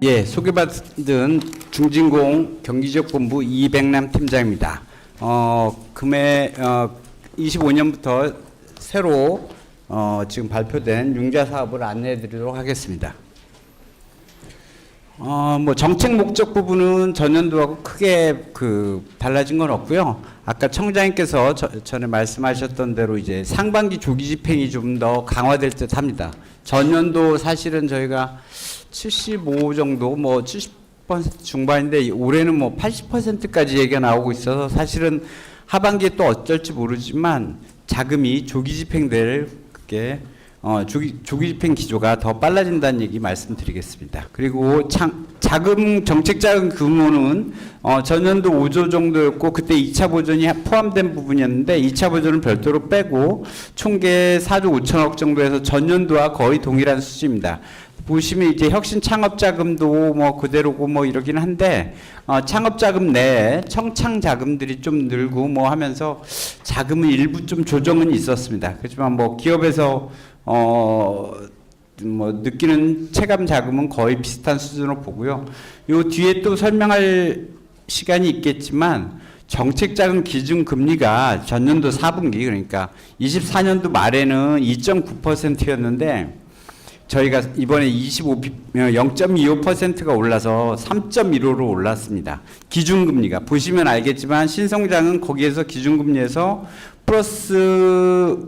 예, 소개받은 중진공 경기지역본부 이백남 팀장입니다. 금해 25년부터 새로 지금 발표된 융자 사업을 안내해 드리도록 하겠습니다. 뭐 정책 목적 부분은 전년도하고 크게 달라진 건 없고요. 아까 청장님께서 전에 말씀하셨던 대로 이제 상반기 조기 집행이 좀 더 강화될 듯 합니다. 전년도 사실은 저희가 75 정도, 뭐 70% 중반인데 올해는 뭐 80%까지 얘기가 나오고 있어서 사실은 하반기에 또 어쩔지 모르지만 자금이 조기 집행될 게 조기 집행 기조가 더 빨라진다는 얘기 말씀드리겠습니다. 그리고 정책 자금 규모는 전년도 5조 정도였고 그때 2차 보전이 포함된 부분이었는데 2차 보전은 별도로 빼고 총계 4조 5천억 정도에서 전년도와 거의 동일한 수준입니다. 보시면 이제 혁신 창업 자금도 뭐 그대로고 뭐 이러긴 한데 창업 자금 내에 청창 자금들이 좀 늘고 뭐 하면서 자금은 일부 좀 조정은 있었습니다. 그렇지만 뭐 기업에서 뭐 느끼는 체감 자금은 거의 비슷한 수준으로 보고요. 요 뒤에 또 설명할 시간이 있겠지만 정책 자금 기준 금리가 전년도 4분기 그러니까 24년도 말에는 2.9%였는데 저희가 이번에 0.25%가 올라서 3.15로 올랐습니다. 기준금리가 보시면 알겠지만 신성장은 거기에서 기준금리에서 플러스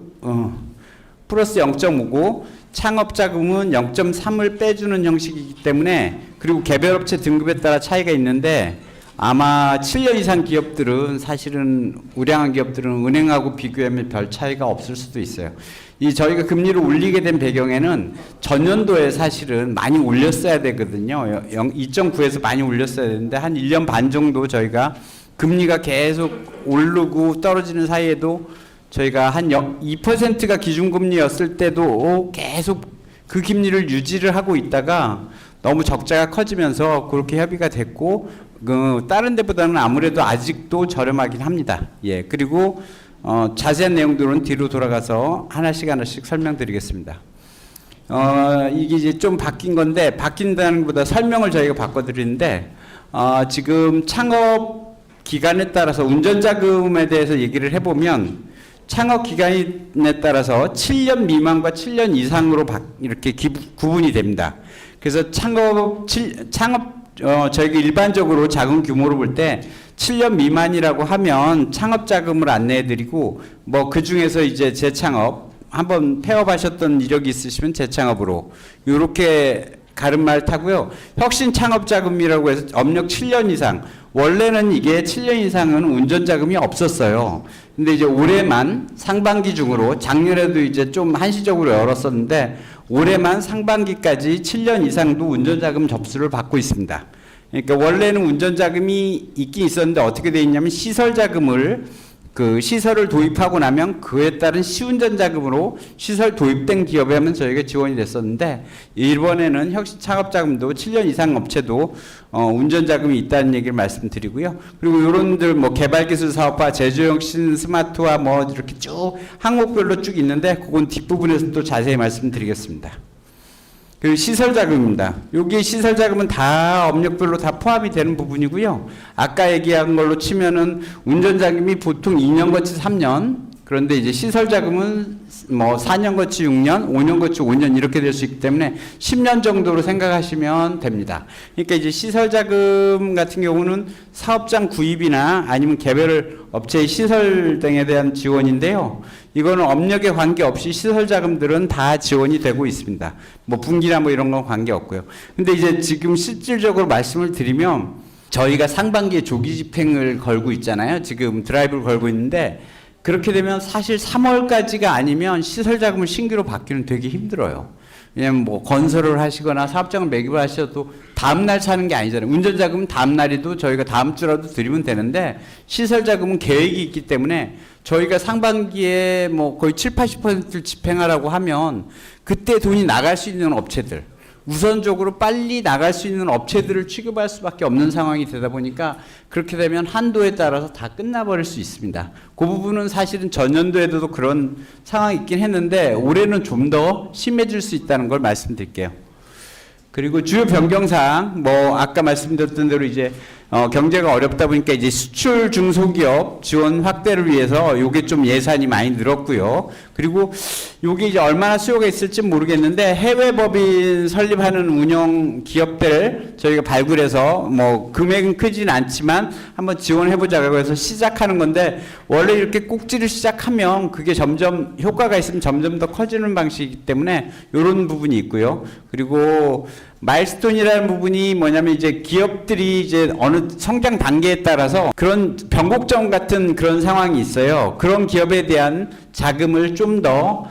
0.5고 창업자금은 0.3을 빼주는 형식이기 때문에 그리고 개별업체 등급에 따라 차이가 있는데 아마 7년 이상 기업들은 사실은 우량한 기업들은 은행하고 비교하면 별 차이가 없을 수도 있어요. 저희가 금리를 올리게 된 배경에는 전년도에 사실은 많이 올렸어야 되거든요. 2.9에서 많이 올렸어야 되는데 한 1년 반 정도 저희가 금리가 계속 오르고 떨어지는 사이에도 저희가 한 2%가 기준금리였을 때도 계속 그 금리를 유지를 하고 있다가 너무 적자가 커지면서 그렇게 협의가 됐고 다른 데보다는 아무래도 아직도 저렴하긴 합니다. 예, 그리고 자세한 내용들은 뒤로 돌아가서 하나씩 설명드리겠습니다. 이게 이제 좀 바뀐 건데 바뀐다는 것보다 설명을 저희가 바꿔드리는데 지금 창업 기간에 따라서 운전자금에 대해서 얘기를 해보면 창업 기간에 따라서 7년 미만과 7년 이상으로 이렇게 구분이 됩니다. 그래서 저희가 일반적으로 자금 규모로 볼 때 7년 미만이라고 하면 창업 자금을 안내해 드리고 뭐 그 중에서 이제 재창업 한번 폐업하셨던 이력이 있으시면 재창업으로 이렇게 가름말 타고요. 혁신 창업 자금이라고 해서 업력 7년 이상 원래는 이게 7년 이상은 운전 자금이 없었어요. 근데 이제 올해만 상반기 중으로 작년에도 이제 좀 한시적으로 열었었는데 올해만 상반기까지 7년 이상도 운전 자금 접수를 받고 있습니다. 그러니까 원래는 운전 자금이 있긴 있었는데 어떻게 돼 있냐면 시설 자금을 시설을 도입하고 나면 그에 따른 시운전 자금으로 시설 도입된 기업에 하면 저희가 지원이 됐었는데 이번에는 혁신 창업 자금도 7년 이상 업체도 운전 자금이 있다는 얘기를 말씀드리고요. 그리고 이런들 뭐 개발기술 사업화, 제조혁신 스마트화 뭐 이렇게 쭉 항목별로 쭉 있는데 그건 뒷부분에서 또 자세히 말씀드리겠습니다. 그리고 시설자금입니다. 여기 시설자금은 다 업력별로 다 포함이 되는 부분이고요. 아까 얘기한 걸로 치면은 운전자금이 보통 2년 거치 3년, 그런데 이제 시설자금은 뭐 4년 거치 6년, 5년 거치 5년 이렇게 될 수 있기 때문에 10년 정도로 생각하시면 됩니다. 그러니까 이제 시설자금 같은 경우는 사업장 구입이나 아니면 개별 업체의 시설 등에 대한 지원인데요. 이거는 업력에 관계없이 시설 자금들은 다 지원이 되고 있습니다. 뭐 분기나 뭐 이런 건 관계없고요. 근데 이제 지금 실질적으로 말씀을 드리면 저희가 상반기에 조기 집행을 걸고 있잖아요. 지금 드라이브를 걸고 있는데 그렇게 되면 사실 3월까지가 아니면 시설 자금을 신규로 받기는 되게 힘들어요. 왜냐면 뭐 건설을 하시거나 사업장을 매입을 하셔도 다음날 차는 게 아니잖아요. 운전자금은 다음날에도 저희가 다음 주라도 드리면 되는데 시설자금은 계획이 있기 때문에 저희가 상반기에 뭐 거의 70~80%를 집행하라고 하면 그때 돈이 나갈 수 있는 업체들 우선적으로 빨리 나갈 수 있는 업체들을 취급할 수밖에 없는 상황이 되다 보니까 그렇게 되면 한도에 따라서 다 끝나버릴 수 있습니다. 그 부분은 사실은 전년도에도 그런 상황이 있긴 했는데 올해는 좀 더 심해질 수 있다는 걸 말씀드릴게요. 그리고 주요 변경사항, 뭐 아까 말씀드렸던 대로 이제 경제가 어렵다 보니까 이제 수출 중소기업 지원 확대를 위해서 요게 좀 예산이 많이 늘었고요. 그리고 요게 이제 얼마나 수요가 있을지 모르겠는데 해외 법인 설립하는 운영 기업들 저희가 발굴해서 뭐 금액은 크진 않지만 한번 지원해보자고 해서 시작하는 건데 원래 이렇게 꼭지를 시작하면 그게 점점 효과가 있으면 점점 더 커지는 방식이기 때문에 요런 부분이 있고요. 그리고 마일스톤이라는 부분이 뭐냐면 이제 기업들이 이제 어느 성장 단계에 따라서 그런 변곡점 같은 그런 상황이 있어요. 그런 기업에 대한 자금을 좀 더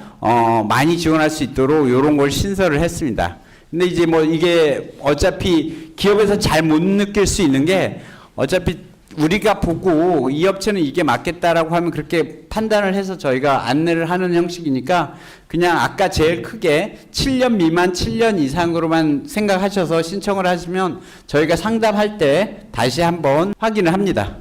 많이 지원할 수 있도록 이런 걸 신설을 했습니다. 근데 이제 뭐 이게 어차피 기업에서 잘 못 느낄 수 있는 게 어차피 우리가 보고 이 업체는 이게 맞겠다라고 하면 그렇게 판단을 해서 저희가 안내를 하는 형식이니까 그냥 아까 제일 크게 7년 미만 7년 이상으로만 생각하셔서 신청을 하시면 저희가 상담할 때 다시 한번 확인을 합니다.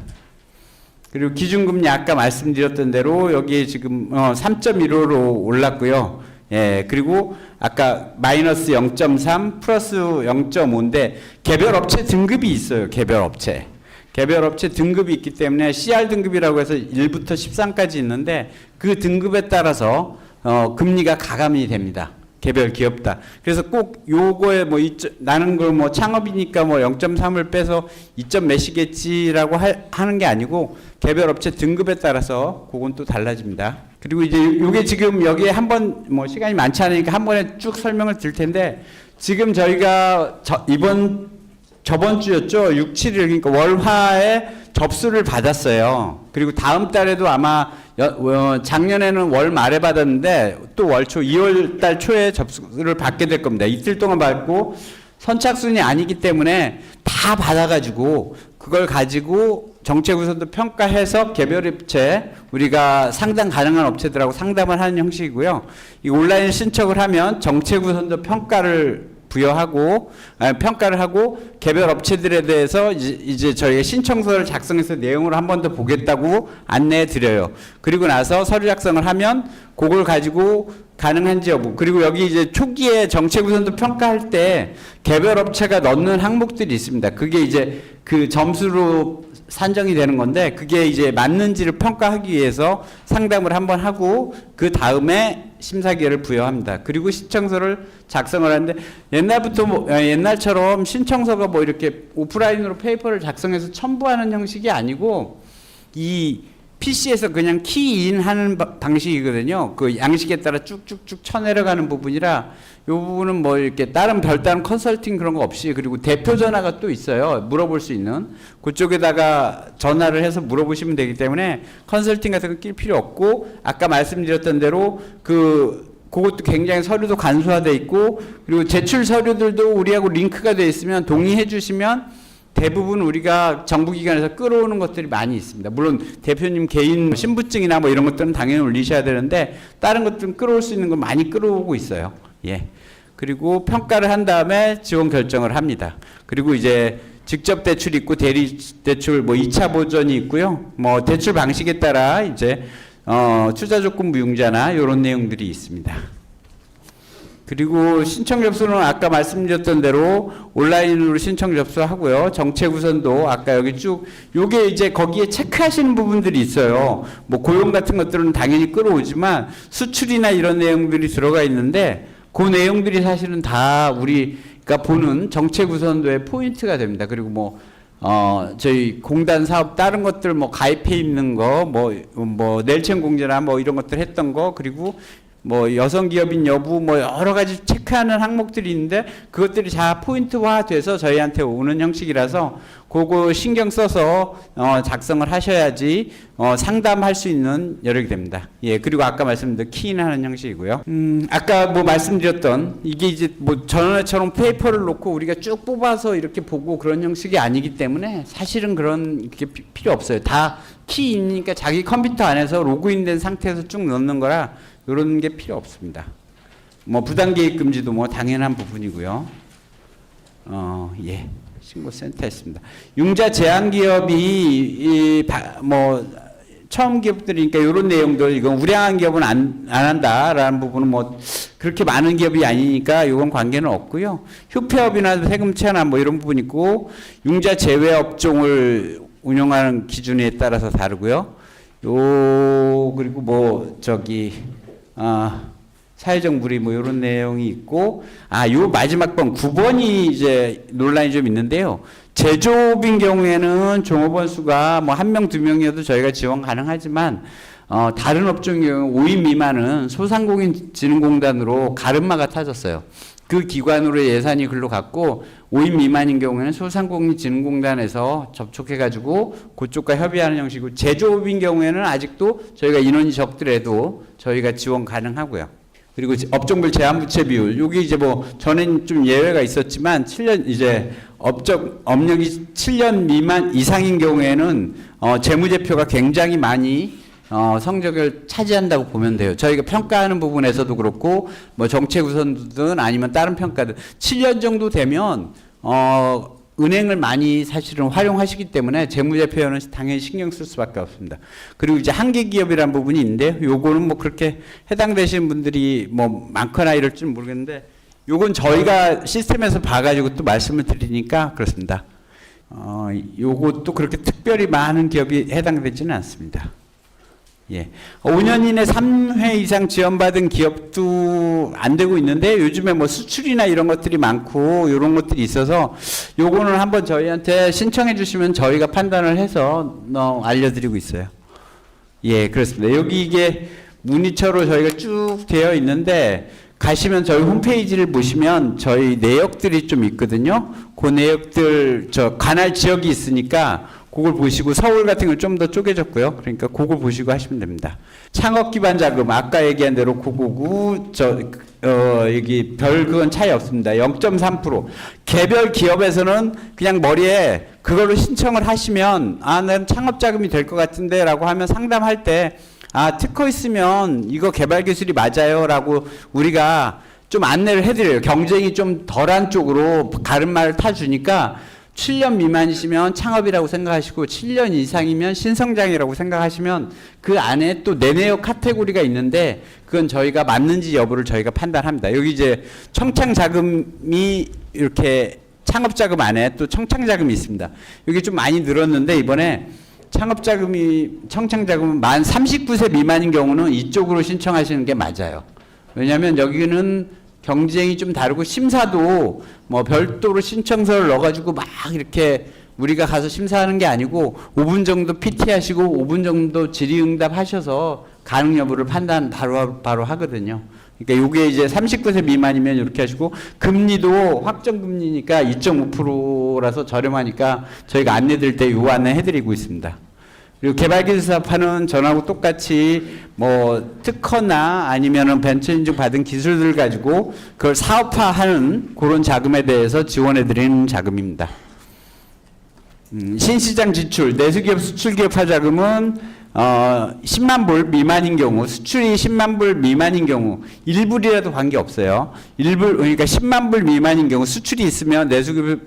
그리고 기준금리 아까 말씀드렸던 대로 여기에 지금 3.15로 올랐고요. 예, 그리고 아까 마이너스 0.3 플러스 0.5인데 개별 업체 등급이 있어요. 개별 업체 등급이 있기 때문에 CR 등급이라고 해서 1부터 13까지 있는데 그 등급에 따라서 금리가 가감이 됩니다. 개별 기업다. 그래서 꼭 요거에 뭐 나는 그 뭐 창업이니까 뭐 0.3을 빼서 2점 몇이겠지라고 하는 게 아니고 개별 업체 등급에 따라서 그건 또 달라집니다. 그리고 이제 요게 지금 여기에 한번 뭐 시간이 많지 않으니까 한 번에 쭉 설명을 드릴 텐데 지금 저희가 저번 주였죠. 6, 7일 그러니까 월화에 접수를 받았어요. 그리고 다음 달에도 아마 작년에는 월 말에 받았는데 또 월초 2월 달 초에 접수를 받게 될 겁니다. 이틀 동안 받고 선착순이 아니기 때문에 다 받아가지고 그걸 가지고 정책우선도 평가해서 개별 업체 우리가 상담 가능한 업체들하고 상담을 하는 형식이고요. 이 온라인 신청을 하면 정책우선도 평가를 평가를 하고 개별 업체들에 대해서 이제 저희가 신청서를 작성해서 내용을 한 번 더 보겠다고 안내해 드려요. 그리고 나서 서류 작성을 하면 그걸 가지고 가능한지 여부. 그리고 여기 이제 초기에 정책 우선도 평가할 때 개별 업체가 넣는 항목들이 있습니다. 그게 이제 그 점수로 산정이 되는 건데 그게 이제 맞는지를 평가하기 위해서 상담을 한번 하고 그 다음에 심사 기회를 부여합니다. 그리고 신청서를 작성을 하는데 옛날부터 옛날처럼 신청서가 뭐 이렇게 오프라인으로 페이퍼를 작성해서 첨부하는 형식이 아니고 이 PC에서 그냥 키인 하는 방식이거든요. 그 양식에 따라 쭉쭉쭉 쳐내려가는 부분이라 이 부분은 뭐 이렇게 별다른 컨설팅 그런 거 없이 그리고 대표 전화가 또 있어요. 물어볼 수 있는 그쪽에다가 전화를 해서 물어보시면 되기 때문에 컨설팅 같은 거 낄 필요 없고 아까 말씀드렸던 대로 그것도 굉장히 서류도 간소화돼 있고 그리고 제출 서류들도 우리하고 링크가 돼 있으면 동의해 주시면 대부분 우리가 정부기관에서 끌어오는 것들이 많이 있습니다. 물론 대표님 개인 신분증이나 뭐 이런 것들은 당연히 올리셔야 되는데 다른 것들은 끌어올 수 있는 거 많이 끌어오고 있어요. 예. 그리고 평가를 한 다음에 지원 결정을 합니다. 그리고 이제 직접 대출이 있고 대리 대출 뭐 2차 보전이 있고요. 뭐 대출 방식에 따라 이제 투자 조건 무융자나 이런 내용들이 있습니다. 그리고 신청 접수는 아까 말씀드렸던 대로 온라인으로 신청 접수하고요. 정책 우선도 아까 여기 쭉 요게 이제 거기에 체크하시는 부분들이 있어요. 뭐 고용 같은 것들은 당연히 끌어오지만 수출이나 이런 내용들이 들어가 있는데 그 내용들이 사실은 다 우리가 보는 정책 우선도의 포인트가 됩니다. 그리고 뭐 저희 공단 사업 다른 것들 뭐 가입해 있는 거 뭐 넬첸 공제나 뭐 이런 것들 했던 거 그리고 뭐 여성 기업인 여부 뭐 여러 가지 체크하는 항목들이 있는데 그것들이 다 포인트화 돼서 저희한테 오는 형식이라서 그거 신경 써서 작성을 하셔야지 상담할 수 있는 여력이 됩니다. 예, 그리고 아까 말씀드린 키인하는 형식이고요. 아까 뭐 말씀드렸던 이게 이제 뭐 전원처럼 페이퍼를 놓고 우리가 쭉 뽑아서 이렇게 보고 그런 형식이 아니기 때문에 사실은 그런 게 필요 없어요. 다 키인이니까 자기 컴퓨터 안에서 로그인된 상태에서 쭉 넣는 거라 이런 게 필요 없습니다. 뭐 부당 개입 금지도 뭐 당연한 부분이고요. 예. 신고센터 했습니다. 융자 제한 기업이 뭐 처음 기업들이니까 이런 내용들, 이건 우량한 기업은 안 한다라는 부분은 뭐 그렇게 많은 기업이 아니니까 이건 관계는 없고요. 휴폐업이나 세금 체납 뭐 이런 부분이 있고, 융자 제외 업종을 운영하는 기준에 따라서 다르고요. 그리고 뭐 사회적 무리 뭐 이런 내용이 있고, 요 마지막 번 9번이 이제 논란이 좀 있는데요. 제조업인 경우에는 종업원 수가 뭐 1명, 2명이어도 저희가 지원 가능하지만, 다른 업종의 경우 5인 미만은 소상공인진흥공단으로 가름마가 타졌어요. 그 기관으로 예산이 글로 갔고, 5인 미만인 경우에는 소상공인진흥공단에서 접촉해가지고 그쪽과 협의하는 형식이고, 제조업인 경우에는 아직도 저희가 인원이 적더라도 저희가 지원 가능하고요. 그리고 업종별 제한부채 비율, 여기 이제 뭐 전엔 좀 예외가 있었지만 7년 이제 업력이 7년 미만 이상인 경우에는 재무제표가 굉장히 많이 성적을 차지한다고 보면 돼요. 저희가 평가하는 부분에서도 그렇고 뭐 정책 우선도든 아니면 다른 평가든 7년 정도 되면 은행을 많이 사실은 활용하시기 때문에 재무제표는 당연히 신경 쓸 수밖에 없습니다. 그리고 이제 한계 기업이라는 부분이 있는데, 요거는 뭐 그렇게 해당되시는 분들이 뭐 많거나 이럴 줄 모르겠는데, 요건 저희가 시스템에서 봐가지고 또 말씀을 드리니까 그렇습니다. 요것도 그렇게 특별히 많은 기업이 해당되지는 않습니다. 예. 5년 이내 3회 이상 지원받은 기업도 안 되고 있는데, 요즘에 뭐 수출이나 이런 것들이 많고 이런 것들이 있어서 요거는 한번 저희한테 신청해 주시면 저희가 판단을 해서 알려드리고 있어요. 예, 그렇습니다. 여기 이게 문의처로 저희가 쭉 되어 있는데, 가시면 저희 홈페이지를 보시면 저희 내역들이 좀 있거든요. 그 내역들 관할 지역이 있으니까 그걸 보시고, 서울 같은 건 좀 더 쪼개졌고요. 그러니까 그걸 보시고 하시면 됩니다. 창업 기반 자금, 아까 얘기한 대로 999, 여기 별 그건 차이 없습니다. 0.3%. 개별 기업에서는 그냥 머리에 그걸로 신청을 하시면, 난 창업 자금이 될 것 같은데 라고 하면 상담할 때, 특허 있으면 이거 개발 기술이 맞아요 라고 우리가 좀 안내를 해드려요. 경쟁이 좀 덜한 쪽으로 가름마를 타주니까 7년 미만이시면 창업이라고 생각하시고 7년 이상이면 신성장이라고 생각하시면 그 안에 또 내내역 카테고리가 있는데, 그건 저희가 맞는지 여부를 저희가 판단합니다. 여기 이제 청창자금이 이렇게 창업자금 안에 또 청창자금이 있습니다. 여기 좀 많이 늘었는데, 이번에 청창자금은 만 39세 미만인 경우는 이쪽으로 신청하시는 게 맞아요. 왜냐하면 여기는 경쟁이 좀 다르고, 심사도 뭐 별도로 신청서를 넣어가지고 막 이렇게 우리가 가서 심사하는 게 아니고 5분 정도 PT 하시고 5분 정도 질의응답 하셔서 가능 여부를 판단 바로 하거든요. 그러니까 요게 이제 39세 미만이면 이렇게 하시고, 금리도 확정금리니까 2.5%라서 저렴하니까 저희가 안내 드릴 때 요 안내 해드리고 있습니다. 그리고 개발기술사업하는 전하고 똑같이 뭐 특허나 아니면은 벤처 인증 받은 기술들 가지고 그걸 사업화하는 그런 자금에 대해서 지원해드리는 자금입니다. 신시장 지출, 내수기업 수출기업화 자금은 10만 불 미만인 경우, 수출이 10만 불 미만인 경우, 1불이라도 관계없어요. 1불, 그러니까 10만 불 미만인 경우 수출이 있으면 내수기업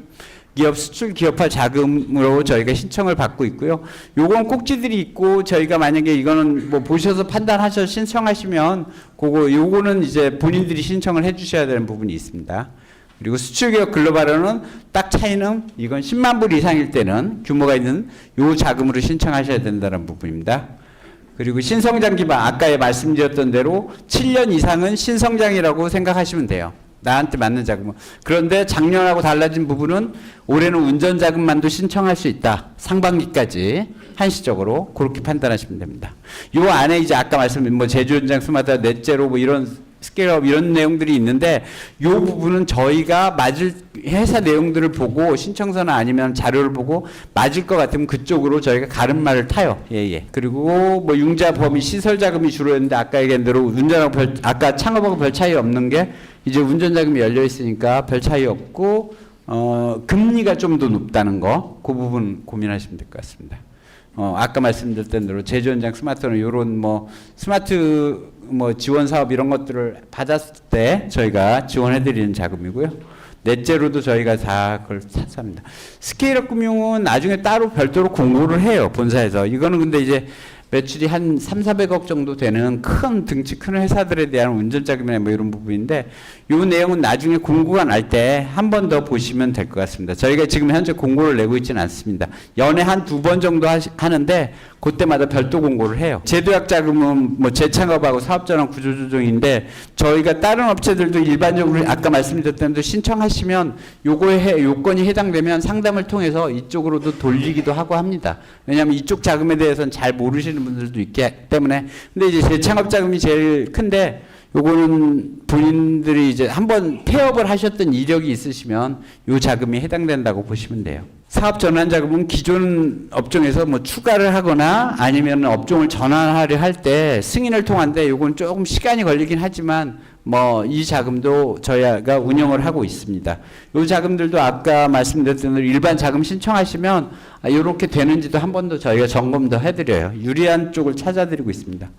수출 기업화 자금으로 저희가 신청을 받고 있고요. 요건 꼭지들이 있고, 저희가 만약에 이거는 뭐 보셔서 판단하셔서 신청하시면 요거는 이제 본인들이 신청을 해 주셔야 되는 부분이 있습니다. 그리고 수출기업 글로벌은 딱 차이는, 이건 10만 불 이상일 때는 규모가 있는 요 자금으로 신청하셔야 된다는 부분입니다. 그리고 신성장 기반, 아까 말씀드렸던 대로 7년 이상은 신성장이라고 생각하시면 돼요. 나한테 맞는 자금은. 그런데 작년하고 달라진 부분은 올해는 운전자금만도 신청할 수 있다. 상반기까지 한시적으로 그렇게 판단하시면 됩니다. 요 안에 이제 아까 말씀드린 뭐 제조 현장 스마트 넷제로 뭐 이런 스케일업 이런 내용들이 있는데, 이 부분은 저희가 맞을 회사 내용들을 보고 신청서나 아니면 자료를 보고 맞을 것 같으면 그쪽으로 저희가 가름마를 타요. 예. 그리고 뭐 융자 범위 시설 자금이 주로였는데, 아까 얘기한 대로 운전하고 아까 창업하고 별 차이 없는 게 이제 운전 자금이 열려 있으니까 별 차이 없고, 금리가 좀 더 높다는 거, 그 부분 고민하시면 될 것 같습니다. 아까 말씀드렸던 대로 제조 현장 스마트는 요런 뭐 스마트 뭐 지원 사업 이런 것들을 받았을 때 저희가 지원해드리는 자금이고요. 넷제로도 저희가 다 그걸 샀습니다. 스케일업 금융은 나중에 따로 별도로 공고를 해요, 본사에서. 이거는 근데 이제 매출이 한 300~400억 정도 되는 큰 등치 큰 회사들에 대한 운전자금이나 뭐 이런 부분인데 이 내용은 나중에 공고가 날 때 한 번 더 보시면 될 것 같습니다. 저희가 지금 현재 공고를 내고 있지는 않습니다. 연에 한 2번 정도 하는데 그때마다 별도 공고를 해요. 제도약 자금은 뭐 재창업하고 사업전환 구조조정인데 저희가 다른 업체들도 일반적으로 아까 말씀드렸던 대로 신청하시면 요건이 해당되면 상담을 통해서 이쪽으로도 돌리기도 하고 합니다. 왜냐하면 이쪽 자금에 대해서는 잘 모르시는 분들도 있기 때문에. 근데 이제 재창업 자금이 제일 큰데 요거는 본인들이 이제 한번 폐업을 하셨던 이력이 있으시면 요 자금이 해당된다고 보시면 돼요. 사업 전환 자금은 기존 업종에서 뭐 추가를 하거나 아니면 업종을 전환하려 할 때 승인을 통한데 요건 조금 시간이 걸리긴 하지만 뭐 이 자금도 저희가 운영을 하고 있습니다. 요 자금들도 아까 말씀드렸던 대로 일반 자금 신청하시면 이렇게 되는지도 한 번 더 저희가 점검 더 해드려요. 유리한 쪽을 찾아드리고 있습니다.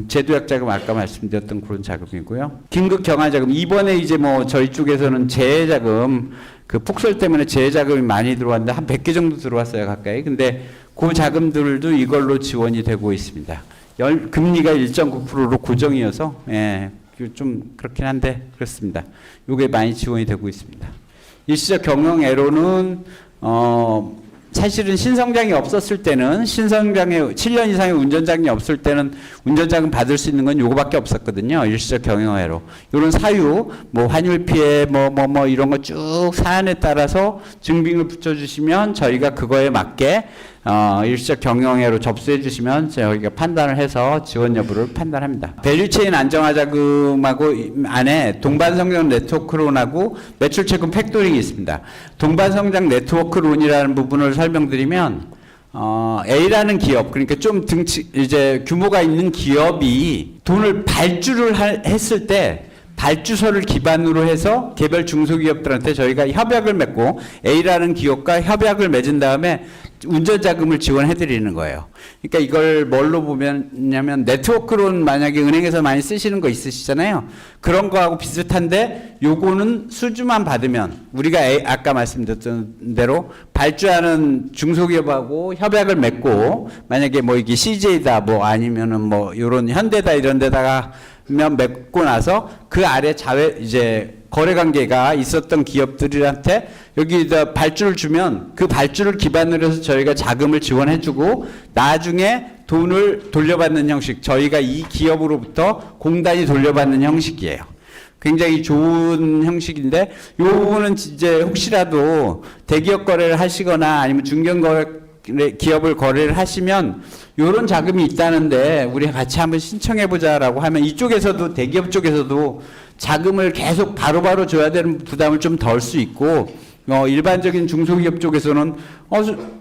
제도약 자금 아까 말씀드렸던 그런 자금이고요. 긴급 경화 자금 이번에 이제 뭐 저희 쪽에서는 재해 자금 그 폭설 때문에 재해 자금이 많이 들어왔는데 한 100개 정도 들어왔어요 가까이. 근데 그 자금들도 이걸로 지원이 되고 있습니다. 금리가 1.9%로 고정이어서 예, 좀 그렇긴 한데 그렇습니다. 요게 많이 지원이 되고 있습니다. 일시적 경영애로는 사실은 신성장이 없었을 때는 신성장에 7년 이상의 운전장이 없을 때는 운전자금 받을 수 있는 건 요거밖에 없었거든요. 일시적 경영애로. 이런 사유, 뭐 환율 피해, 뭐 이런 거 쭉 사안에 따라서 증빙을 붙여주시면 저희가 그거에 맞게 일시적 경영애로 접수해 주시면 저희가 판단을 해서 지원 여부를 판단합니다. 밸류체인 안정화 자금하고 안에 동반성장 네트워크론하고 매출채권 팩토링이 있습니다. 동반성장 네트워크론이라는 부분을 설명드리면 A라는 기업, 그러니까 좀 이제 규모가 있는 기업이 돈을 발주를 했을 때 발주서를 기반으로 해서 개별 중소기업들한테 저희가 협약을 맺고 A라는 기업과 협약을 맺은 다음에 운전자금을 지원해 드리는 거예요. 그러니까 이걸 뭘로 보면냐면 네트워크론 만약에 은행에서 많이 쓰시는 거 있으시잖아요. 그런 거하고 비슷한데 요거는 수주만 받으면 우리가 아까 말씀드렸던 대로 발주하는 중소기업하고 협약을 맺고 만약에 뭐 이게 CJ다 뭐 아니면은 뭐 요런 현대다 이런 데다가 맺고 나서 그 아래 이제 거래 관계가 있었던 기업들한테 여기다 발주를 주면 그 발주를 기반으로 해서 저희가 자금을 지원해주고 나중에 돈을 돌려받는 형식, 저희가 이 기업으로부터 공단이 돌려받는 형식이에요. 굉장히 좋은 형식인데 이 부분은 이제 혹시라도 대기업 거래를 하시거나 아니면 중견 기업을 거래를 하시면 이런 자금이 있다는데 우리 같이 한번 신청해 보자라고 하면 이쪽에서도 대기업 쪽에서도 자금을 계속 바로바로 줘야 되는 부담을 좀 덜 수 있고 일반적인 중소기업 쪽에서는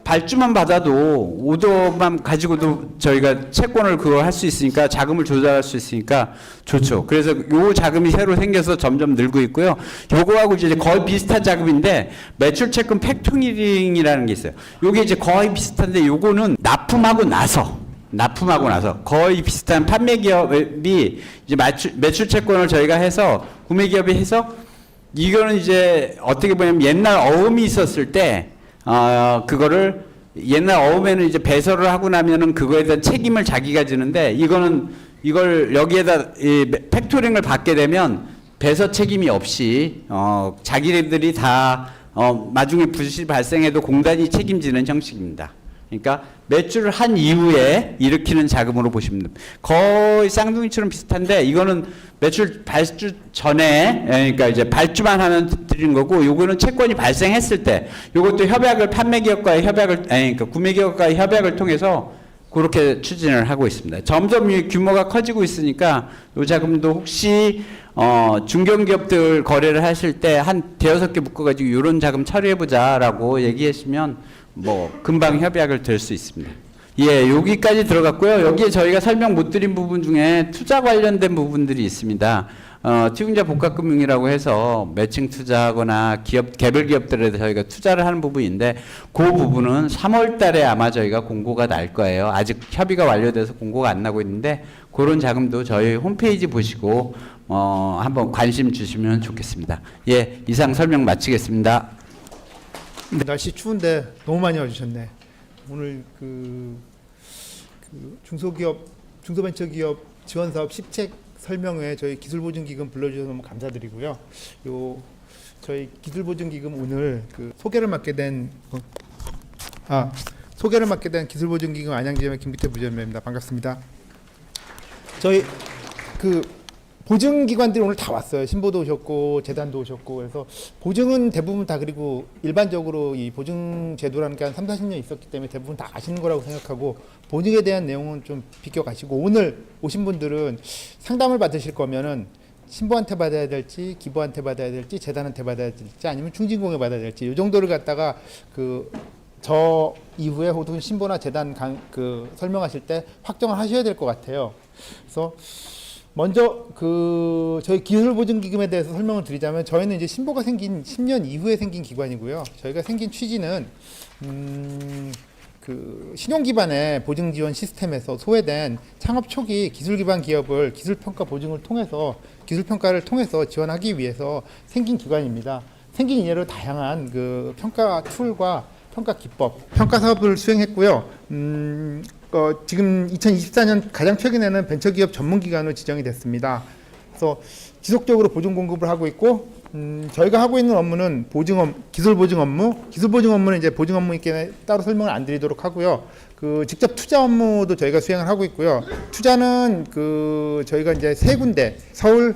발주만 받아도 오더만 가지고도 저희가 채권을 그거 할 수 있으니까 자금을 조달할 수 있으니까 좋죠. 그래서 요 자금이 새로 생겨서 점점 늘고 있고요. 요거하고 이제 거의 비슷한 자금인데 매출 채권 팩토링이라는 게 있어요. 요게 이제 거의 비슷한데 요거는 납품하고 나서 거의 비슷한 판매 기업이 이제 매출 채권을 저희가 해서 구매 기업이 해서 이거는 이제 어떻게 보면 옛날 어음이 있었을 때 그거를 옛날 어음에는 이제 배설을 하고 나면은 그거에 대한 책임을 자기가 지는데 이걸 여기에다 팩토링을 받게 되면 배설 책임이 없이 자기네들이 다 나중에 부실 발생해도 공단이 책임지는 형식입니다. 그러니까 매출을 한 이후에 일으키는 자금으로 보시면 됩니다. 거의 쌍둥이처럼 비슷한데 이거는 매출 발주 전에 그러니까 이제 발주만 하면 드리는 거고 요거는 채권이 발생했을 때 요것도 판매 기업과의 협약을 그러니까 구매 기업과의 협약을 통해서 그렇게 추진을 하고 있습니다. 점점 규모가 커지고 있으니까 요 자금도 혹시 중견기업들 거래를 하실 때 한 대여섯 개 묶어가지고 이런 자금 처리해보자라고 얘기하시면 뭐 금방 협약을 될 수 있습니다. 예, 여기까지 들어갔고요. 여기에 저희가 설명 못 드린 부분 중에 투자 관련된 부분들이 있습니다. 투자 복합금융이라고 해서 매칭 투자하거나 개별 기업들에 저희가 투자를 하는 부분인데 그 부분은 3월 달에 아마 저희가 공고가 날 거예요. 아직 협의가 완료돼서 공고가 안 나고 있는데 그런 자금도 저희 홈페이지 보시고 한번 관심 주시면 좋겠습니다. 예, 이상 설명 마치겠습니다. 날씨 추운데 너무 많이 와주셨네. 오늘 그 중소벤처기업 지원사업 시책 설명회 저희 기술보증기금 불러주셔서 너무 감사드리고요. 저희 기술보증기금 오늘 그 소개를 맡게 된 기술보증기금 안양지점의 김기태 부지점입니다. 반갑습니다. 저희 그 보증기관들이 오늘 다 왔어요. 신보도 오셨고 재단도 오셨고 그래서 보증은 대부분 다 그리고 일반적으로 이 보증제도라는 게 한 3, 40년 있었기 때문에 대부분 다 아시는 거라고 생각하고 보증에 대한 내용은 좀 비껴가시고 오늘 오신 분들은 상담을 받으실 거면은 신보한테 받아야 될지 기부한테 받아야 될지 재단한테 받아야 될지 아니면 중진공에 받아야 될지 이 정도를 갖다가 저 이후에 혹은 신보나 재단 설명하실 때 확정을 하셔야 될 것 같아요. 그래서 먼저 저희 기술보증기금에 대해서 설명을 드리자면 저희는 이제 신보가 생긴 10년 이후에 생긴 기관이고요. 저희가 생긴 취지는 신용 기반의 보증 지원 시스템에서 소외된 창업 초기 기술 기반 기업을 기술평가 보증을 통해서 기술평가를 통해서 지원하기 위해서 생긴 기관입니다. 생긴 이래로 다양한 평가 툴과 평가 기법, 평가 사업을 수행했고요. 지금 2024년 가장 최근에는 벤처기업 전문기관으로 지정이 됐습니다. 그래서 지속적으로 보증 공급을 하고 있고, 저희가 하고 있는 업무는 기술보증 업무는 이제 보증 업무이기 따로 설명을 안 드리도록 하고요. 직접 투자 업무도 저희가 수행을 하고 있고요. 투자는 저희가 이제 세 군데, 서울,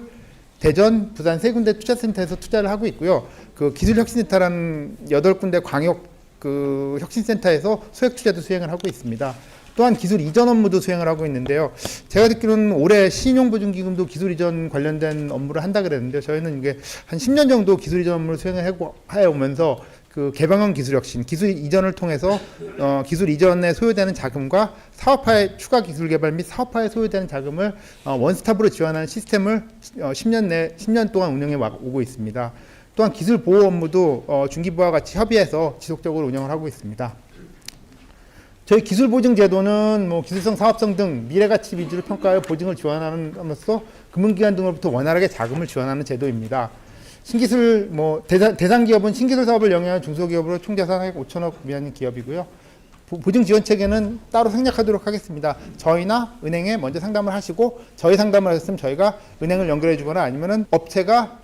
대전, 부산 세 군데 투자센터에서 투자를 하고 있고요. 기술혁신센터라는 8군데 광역 혁신센터에서 소액 투자도 수행을 하고 있습니다. 또한 기술 이전 업무도 수행을 하고 있는데요. 제가 듣기로는 올해 신용보증기금도 기술 이전 관련된 업무를 한다 그랬는데 저희는 이게 한 10년 정도 기술 이전 업무를 수행을 해오면서 개방형 기술혁신, 기술 이전을 통해서 기술 이전에 소요되는 자금과 사업화의 추가 기술 개발 및 사업화에 소요되는 자금을 원스톱으로 지원하는 시스템을 10년 동안 운영해 오고 있습니다. 또한 기술 보호 업무도 중기부와 같이 협의해서 지속적으로 운영을 하고 있습니다. 저희 기술보증 제도는 기술성, 사업성 등 미래가치 위주로 평가하여 보증을 지원함으로써 금융기관 등으로부터 원활하게 자금을 지원하는 제도입니다. 신기술 대상 기업은 신기술 사업을 영위하는 중소기업으로 총 자산액 5천억 미만인 기업이고요. 보증 지원 체계는 따로 생략하도록 하겠습니다. 저희나 은행에 먼저 상담을 하시고 저희 상담을 하셨으면 저희가 은행을 연결해 주거나 아니면은 업체가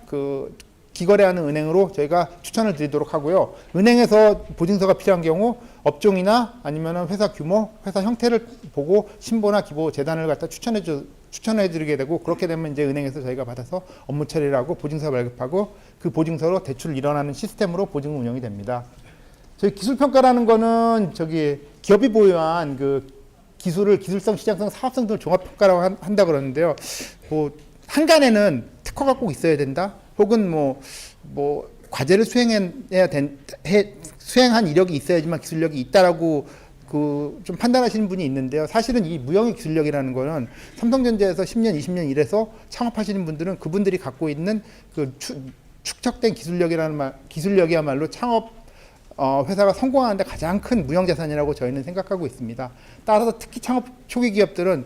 기거래하는 은행으로 저희가 추천을 드리도록 하고요. 은행에서 보증서가 필요한 경우 업종이나 아니면 회사 규모, 회사 형태를 보고 신보나 기부, 재단을 갖다 추천해 드리게 되고 그렇게 되면 이제 은행에서 저희가 받아서 업무 처리를 하고 보증서 발급하고 그 보증서로 대출이 일어나는 시스템으로 보증 운영이 됩니다. 저희 기술평가라는 거는 기업이 보유한 기술을 기술성, 시장성, 사업성 등을 종합평가라고 한다 그러는데요. 한간에는 특허가 꼭 있어야 된다. 혹은 과제를 수행한 이력이 있어야지만 기술력이 있다라고 좀 판단하시는 분이 있는데요. 사실은 이 무형의 기술력이라는 거는 삼성전자에서 10년, 20년 일해서 창업하시는 분들은 그분들이 갖고 있는 축적된 기술력이야말로 창업 회사가 성공하는데 가장 큰 무형자산이라고 저희는 생각하고 있습니다. 따라서 특히 창업 초기 기업들은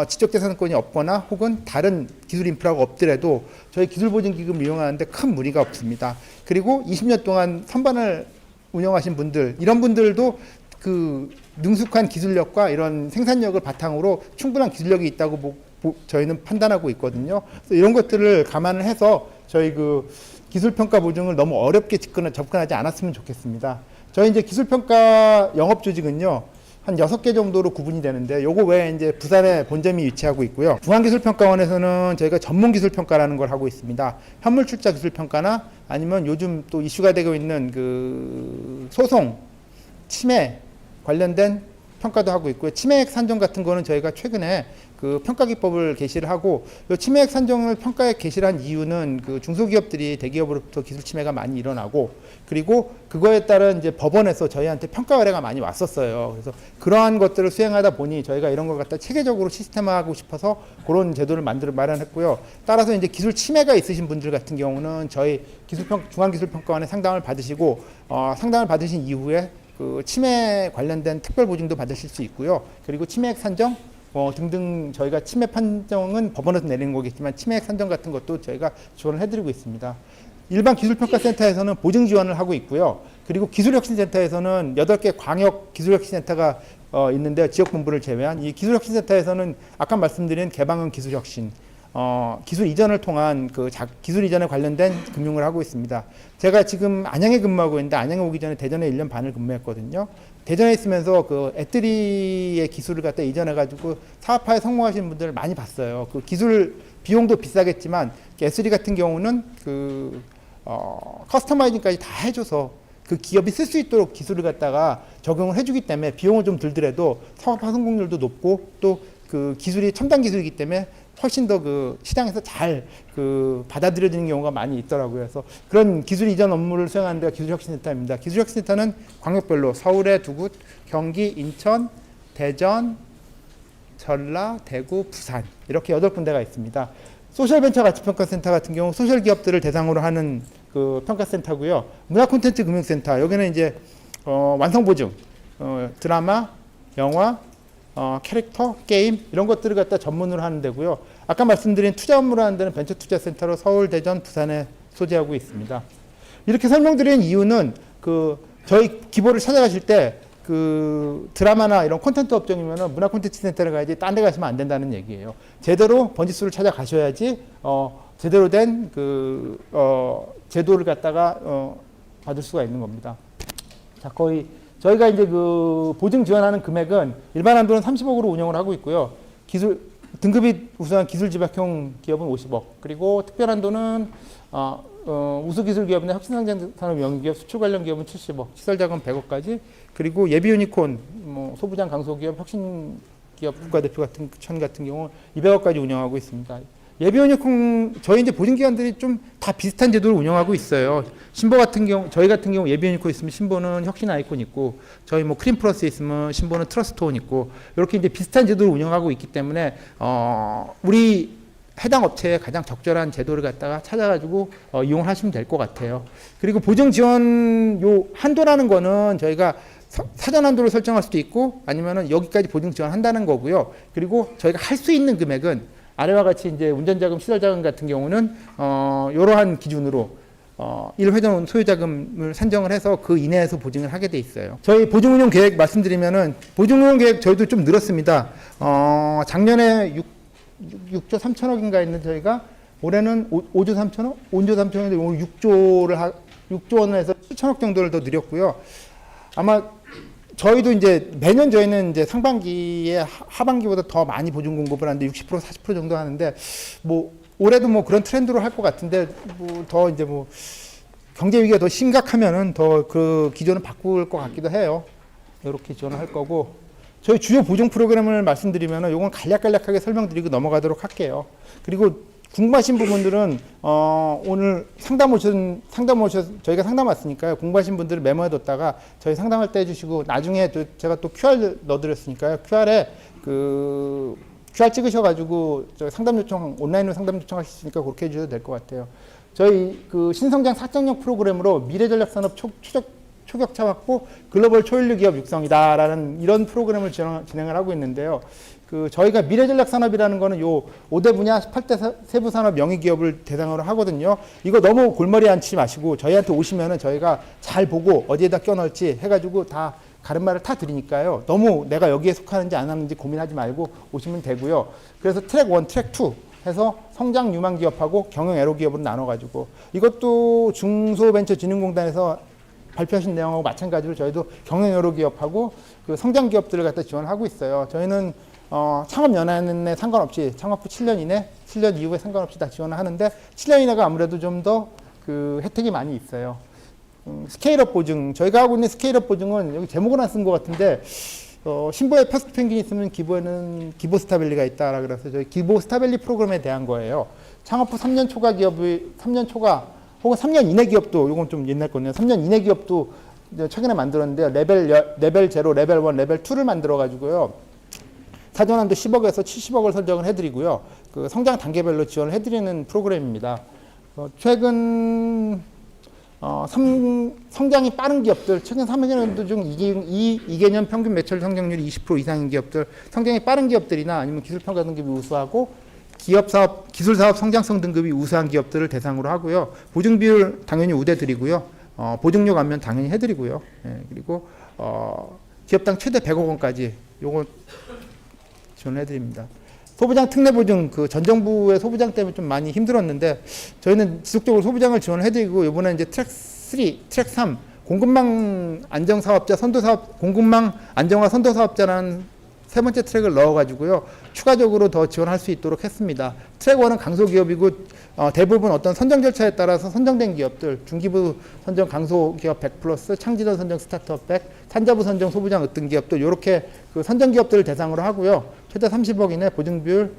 지적재산권이 없거나 혹은 다른 기술 인프라가 없더라도 저희 기술보증기금을 이용하는데 큰 무리가 없습니다. 그리고 20년 동안 선반을 운영하신 분들, 이런 분들도 능숙한 기술력과 이런 생산력을 바탕으로 충분한 기술력이 있다고 저희는 판단하고 있거든요. 그래서 이런 것들을 감안을 해서 저희 기술평가 보증을 너무 어렵게 접근하지 않았으면 좋겠습니다. 저희 이제 기술평가 영업조직은요, 한 6개 정도로 구분이 되는데, 요거 외에 이제 부산에 본점이 위치하고 있고요. 중앙기술평가원에서는 저희가 전문기술평가라는 걸 하고 있습니다. 현물출자 기술평가나 아니면 요즘 또 이슈가 되고 있는 소송, 침해 관련된 평가도 하고 있고요. 치매액 산정 같은 거는 저희가 최근에 평가 기법을 게시를 하고, 이 치매액 산정을 평가에 게시를 한 이유는 중소기업들이 대기업으로부터 기술 침해가 많이 일어나고, 그리고 그거에 따른 이제 법원에서 저희한테 평가 의뢰가 많이 왔었어요. 그래서 그러한 것들을 수행하다 보니 저희가 이런 걸 갖다 체계적으로 시스템화하고 싶어서 그런 제도를 마련했고요. 따라서 이제 기술 침해가 있으신 분들 같은 경우는 저희 중앙기술평가원에 상담을 받으시고, 상담을 받으신 이후에 치매 관련된 특별 보증도 받으실 수 있고요. 그리고 치매액 산정 등등 저희가 치매 판정은 법원에서 내리는 거겠지만 치매액 산정 같은 것도 저희가 지원을 해드리고 있습니다. 일반 기술평가센터에서는 보증 지원을 하고 있고요. 그리고 기술혁신센터에서는 8개 광역 기술혁신센터가 있는데 지역본부를 제외한 이 기술혁신센터에서는 아까 말씀드린 개방형 기술혁신, 기술 이전을 통한 기술 이전에 관련된 금융을 하고 있습니다. 제가 지금 안양에 근무하고 있는데 안양에 오기 전에 대전에 1년 반을 근무했거든요. 대전에 있으면서 그 애트리의 기술을 갖다 이전해가지고 사업화에 성공하시는 분들을 많이 봤어요. 그 기술 비용도 비싸겠지만 애트리 같은 경우는 커스터마이징까지 다 해줘서 그 기업이 쓸 수 있도록 기술을 갖다가 적용을 해주기 때문에 비용을 좀 들더라도 사업화 성공률도 높고 또 그 기술이 첨단 기술이기 때문에 훨씬 더 그 시장에서 잘 받아들여지는 경우가 많이 있더라고요. 그래서 그런 기술 이전 업무를 수행하는 데가 기술혁신센터입니다. 기술혁신센터는 광역별로 서울에 2곳, 경기, 인천, 대전, 전라, 대구, 부산 이렇게 8군데가 있습니다. 소셜벤처가치평가센터 같은 경우 소셜 기업들을 대상으로 하는 그 평가센터고요. 문화콘텐츠 금융센터 여기는 이제 완성보증, 드라마, 영화, 캐릭터, 게임 이런 것들을 갖다 전문으로 하는 데고요. 아까 말씀드린 투자 업무를 하는 데는 벤처투자센터로 서울, 대전, 부산에 소재하고 있습니다. 이렇게 설명드린 이유는 저희 기보를 찾아가실 때 드라마나 이런 콘텐츠 업종이면은 문화콘텐츠 센터를 가야지 딴 데 가시면 안 된다는 얘기예요. 제대로 번지수를 찾아가셔야지 제대로 된 제도를 갖다가 받을 수가 있는 겁니다. 자, 거의 저희가 이제 보증 지원하는 금액은 일반 한도는 30억으로 운영을 하고 있고요. 등급이 우수한 기술집약형 기업은 50억, 그리고 특별 한도는 우수기술 기업이나 혁신상장산업 영기업, 수출 관련 기업은 70억, 시설자금 100억까지, 그리고 예비 유니콘, 소부장 강소기업, 혁신기업 국가대표 같은 경우 200억까지 운영하고 있습니다. 예비 유니콘 저희 이제 보증기관들이 좀 다 비슷한 제도를 운영하고 있어요. 신보 같은 경우 저희 같은 경우 예비 유니콘 있으면 신보는 혁신 아이콘 있고, 저희 크림 플러스 있으면 신보는 트러스트온 있고, 이렇게 이제 비슷한 제도를 운영하고 있기 때문에 우리 해당 업체에 가장 적절한 제도를 갖다가 찾아가지고 이용을 하시면 될 것 같아요. 그리고 보증 지원 한도라는 거는 저희가 사전 한도를 설정할 수도 있고 아니면은 여기까지 보증 지원한다는 거고요. 그리고 저희가 할 수 있는 금액은 아래와 같이 이제 운전자금, 시설자금 같은 경우는 이러한 기준으로 1회전 소유자금을 산정을 해서 그 이내에서 보증을 하게 돼 있어요. 저희 보증운용 계획 말씀드리면은 보증운용 계획 저희도 좀 늘었습니다. 작년에 6조 3천억인가 있는 저희가 올해는 5조 3천억? 5조 3천억인데 오늘 6조 원을 해서 7천억 정도를 더 늘렸고요. 아마 저희도 이제 매년 저희는 이제 상반기에 하반기보다 더 많이 보증 공급을 하는데 60% 40% 정도 하는데 올해도 그런 트렌드로 할 것 같은데 더 이제 경제 위기가 더 심각하면은 더 그 기존을 바꿀 것 같기도 해요. 이렇게 지원을 할 거고, 저희 주요 보증 프로그램을 말씀드리면은 요건 간략하게 설명드리고 넘어가도록 할게요. 그리고 궁금하신 부분들은 오늘 저희가 상담 왔으니까요. 궁금하신 분들을 메모해뒀다가 저희 상담할 때 해주시고, 나중에 제가 또 QR 넣어드렸으니까요. QR에 QR 찍으셔가지고 상담 요청, 온라인으로 상담 요청하실 수 있으니까 그렇게 해주셔도 될 것 같아요. 저희 신성장 4.0 프로그램으로 미래전략산업 초격차 확보, 글로벌 초일류 기업 육성이다라는 이런 프로그램을 진행을 하고 있는데요. 저희가 미래전략산업이라는 거는 요 5대 분야 18대 세부산업 명의기업을 대상으로 하거든요. 이거 너무 골머리 앉지 마시고 저희한테 오시면은 저희가 잘 보고 어디에다 껴넣을지 해가지고 다 가름말을 타 드리니까요. 너무 내가 여기에 속하는지 안 하는지 고민하지 말고 오시면 되고요. 그래서 트랙 1, 트랙 2 해서 성장 유망 기업하고 경영 애로 기업으로 나눠가지고, 이것도 중소벤처진흥공단에서 발표하신 내용하고 마찬가지로 저희도 경영 애로 기업하고 성장 기업들을 갖다 지원하고 있어요. 저희는 창업 연한에 상관없이 창업 후 7년 이내, 7년 이후에 상관없이 다 지원을 하는데 7년 이내가 아무래도 좀 더 혜택이 많이 있어요. 스케일업 보증, 저희가 하고 있는 스케일업 보증은 여기 제목은 안 쓴 것 같은데 신보에 퍼스트 펭귄이 있으면 기보에는 기보 스타밸리가 있다라 그래서 저희 기보 스타밸리 프로그램에 대한 거예요. 창업 후 3년 초과 기업이 3년 초과 혹은 3년 이내 기업도, 이건 좀 옛날 거네요. 3년 이내 기업도 최근에 만들었는데요. 레벨 0, 레벨 1, 레벨 2를 만들어 가지고요. 사전한도 10억에서 70억을 설정을 해드리고요. 성장 단계별로 지원을 해드리는 프로그램입니다. 최근 성장이 빠른 기업들, 최근 3년도 중 2개년 평균 매출 성장률이 20% 이상인 기업들, 성장이 빠른 기업들이나 아니면 기술평가 등급이 우수하고 기업 사업, 기술 사업 성장성 등급이 우수한 기업들을 대상으로 하고요. 보증 비율 당연히 우대 드리고요. 보증료 감면 당연히 해드리고요. 예, 그리고 기업당 최대 100억 원까지 요거 지원해드립니다. 소부장 특례 보증 그 전 정부의 소부장 때문에 좀 많이 힘들었는데 저희는 지속적으로 소부장을 지원해드리고 이번에 이제 트랙 3, 트랙 3 공급망 안정 사업자 선도 사업 공급망 안정화 선도 사업자라는 세 번째 트랙을 넣어가지고요 추가적으로 더 지원할 수 있도록 했습니다. 트랙 1은 강소기업이고 대부분 어떤 선정 절차에 따라서 선정된 기업들 중기부 선정 강소기업 100+, 창지전 선정 스타트업 100, 산자부 선정 소부장 으뜸 기업들 이렇게 그 선정 기업들을 대상으로 하고요 최대 30억 이내 보증 비율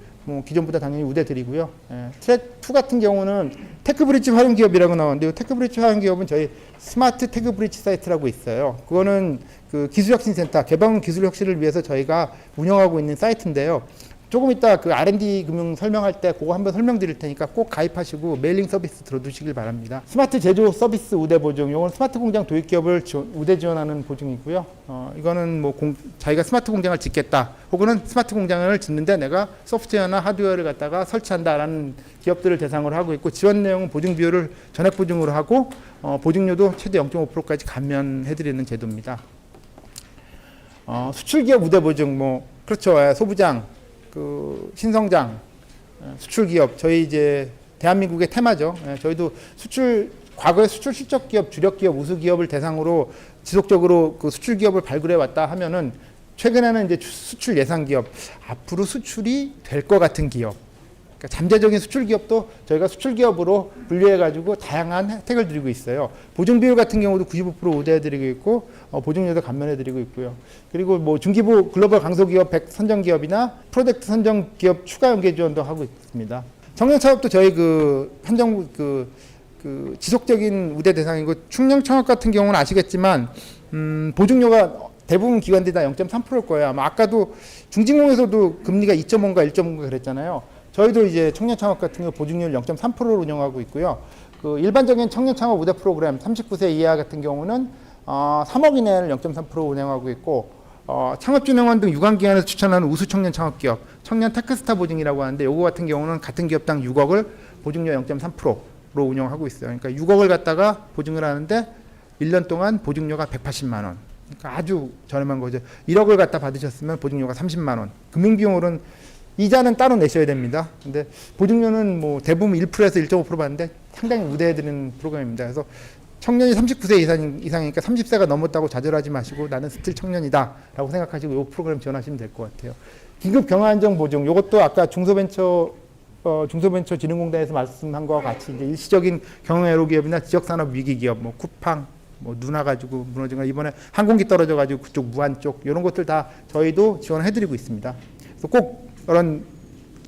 기존보다 당연히 우대 드리고요. 트랙 2 같은 경우는 테크브릿지 활용 기업이라고 나오는데요. 테크브릿지 활용 기업은 저희 스마트 테크브릿지 사이트라고 있어요. 그거는 그 기술혁신센터, 개방 기술혁신을 위해서 저희가 운영하고 있는 사이트인데요. 조금 이따 그 R&D 금융 설명할 때 그거 한번 설명드릴 테니까 꼭 가입하시고 메일링 서비스 들어두시길 바랍니다. 스마트 제조 서비스 우대 보증, 이건 스마트 공장 도입 기업을 우대 지원하는 보증이고요. 이거는 뭐 자기가 스마트 공장을 짓겠다, 혹은 스마트 공장을 짓는데 내가 소프트웨어나 하드웨어를 갖다가 설치한다라는 기업들을 대상으로 하고 있고 지원 내용은 보증 비율을 전액 보증으로 하고 보증료도 최대 0.5%까지 감면해드리는 제도입니다. 수출 기업 우대 보증 그렇죠. 소부장. 그 신성장 수출 기업 저희 이제 대한민국의 테마죠. 저희도 과거에 수출 실적 기업, 주력 기업, 우수 기업을 대상으로 지속적으로 그 수출 기업을 발굴해 왔다 하면은 최근에는 이제 수출 예상 기업, 앞으로 수출이 될 것 같은 기업, 그러니까 잠재적인 수출 기업도 저희가 수출 기업으로 분류해 가지고 다양한 혜택을 드리고 있어요. 보증 비율 같은 경우도 95% 우대해 드리고 있고 보증료도 감면해 드리고 있고요. 그리고 뭐 중기부 글로벌 강소기업 100 선정 기업이나 프로젝트 선정 기업 추가 연계 지원도 하고 있습니다. 청년 창업도 저희 그 한정부 그 지속적인 우대 대상이고 청년 창업 같은 경우는 아시겠지만 보증료가 대부분 기관들이 다 0.3%일 거예요. 아마 아까도 중진공에서도 금리가 2.5인가 1.5인가 그랬잖아요. 저희도 이제 청년 창업 같은 경우 보증률 0.3%를 운영하고 있고요. 그 일반적인 청년 창업 우대 프로그램 39세 이하 같은 경우는 3억 이내를 0.3% 운영하고 있고 창업진흥원 등 유관기관에서 추천하는 우수 청년 창업기업 청년 테크스타 보증이라고 하는데 요거 같은 경우는 같은 기업당 6억을 보증료 0.3%로 운영하고 있어요. 그러니까 6억을 갖다가 보증을 하는데 1년 동안 보증료가 180만 원. 그러니까 아주 저렴한 거죠. 1억을 갖다 받으셨으면 보증료가 30만 원. 금융비용으로는 이자는 따로 내셔야 됩니다. 근데 보증료는 뭐 대부분 1%에서 1.5% 받는데 상당히 우대해드리는 프로그램입니다. 그래서 청년이 39세 이상이니까 30세가 넘었다고 좌절하지 마시고 나는 스틸 청년이다 라고 생각하시고 이 프로그램 지원하시면 될 것 같아요. 긴급 경영안정 보증, 이것도 아까 중소벤처진흥공단에서 말씀한 것과 같이 이제 일시적인 경영애로 기업이나 지역산업 위기 기업, 뭐 쿠팡, 뭐 누나 가지고 무너진 거 이번에 항공기 떨어져 가지고 그쪽 무안 쪽 이런 것들 다 저희도 지원해드리고 있습니다. 그래서 꼭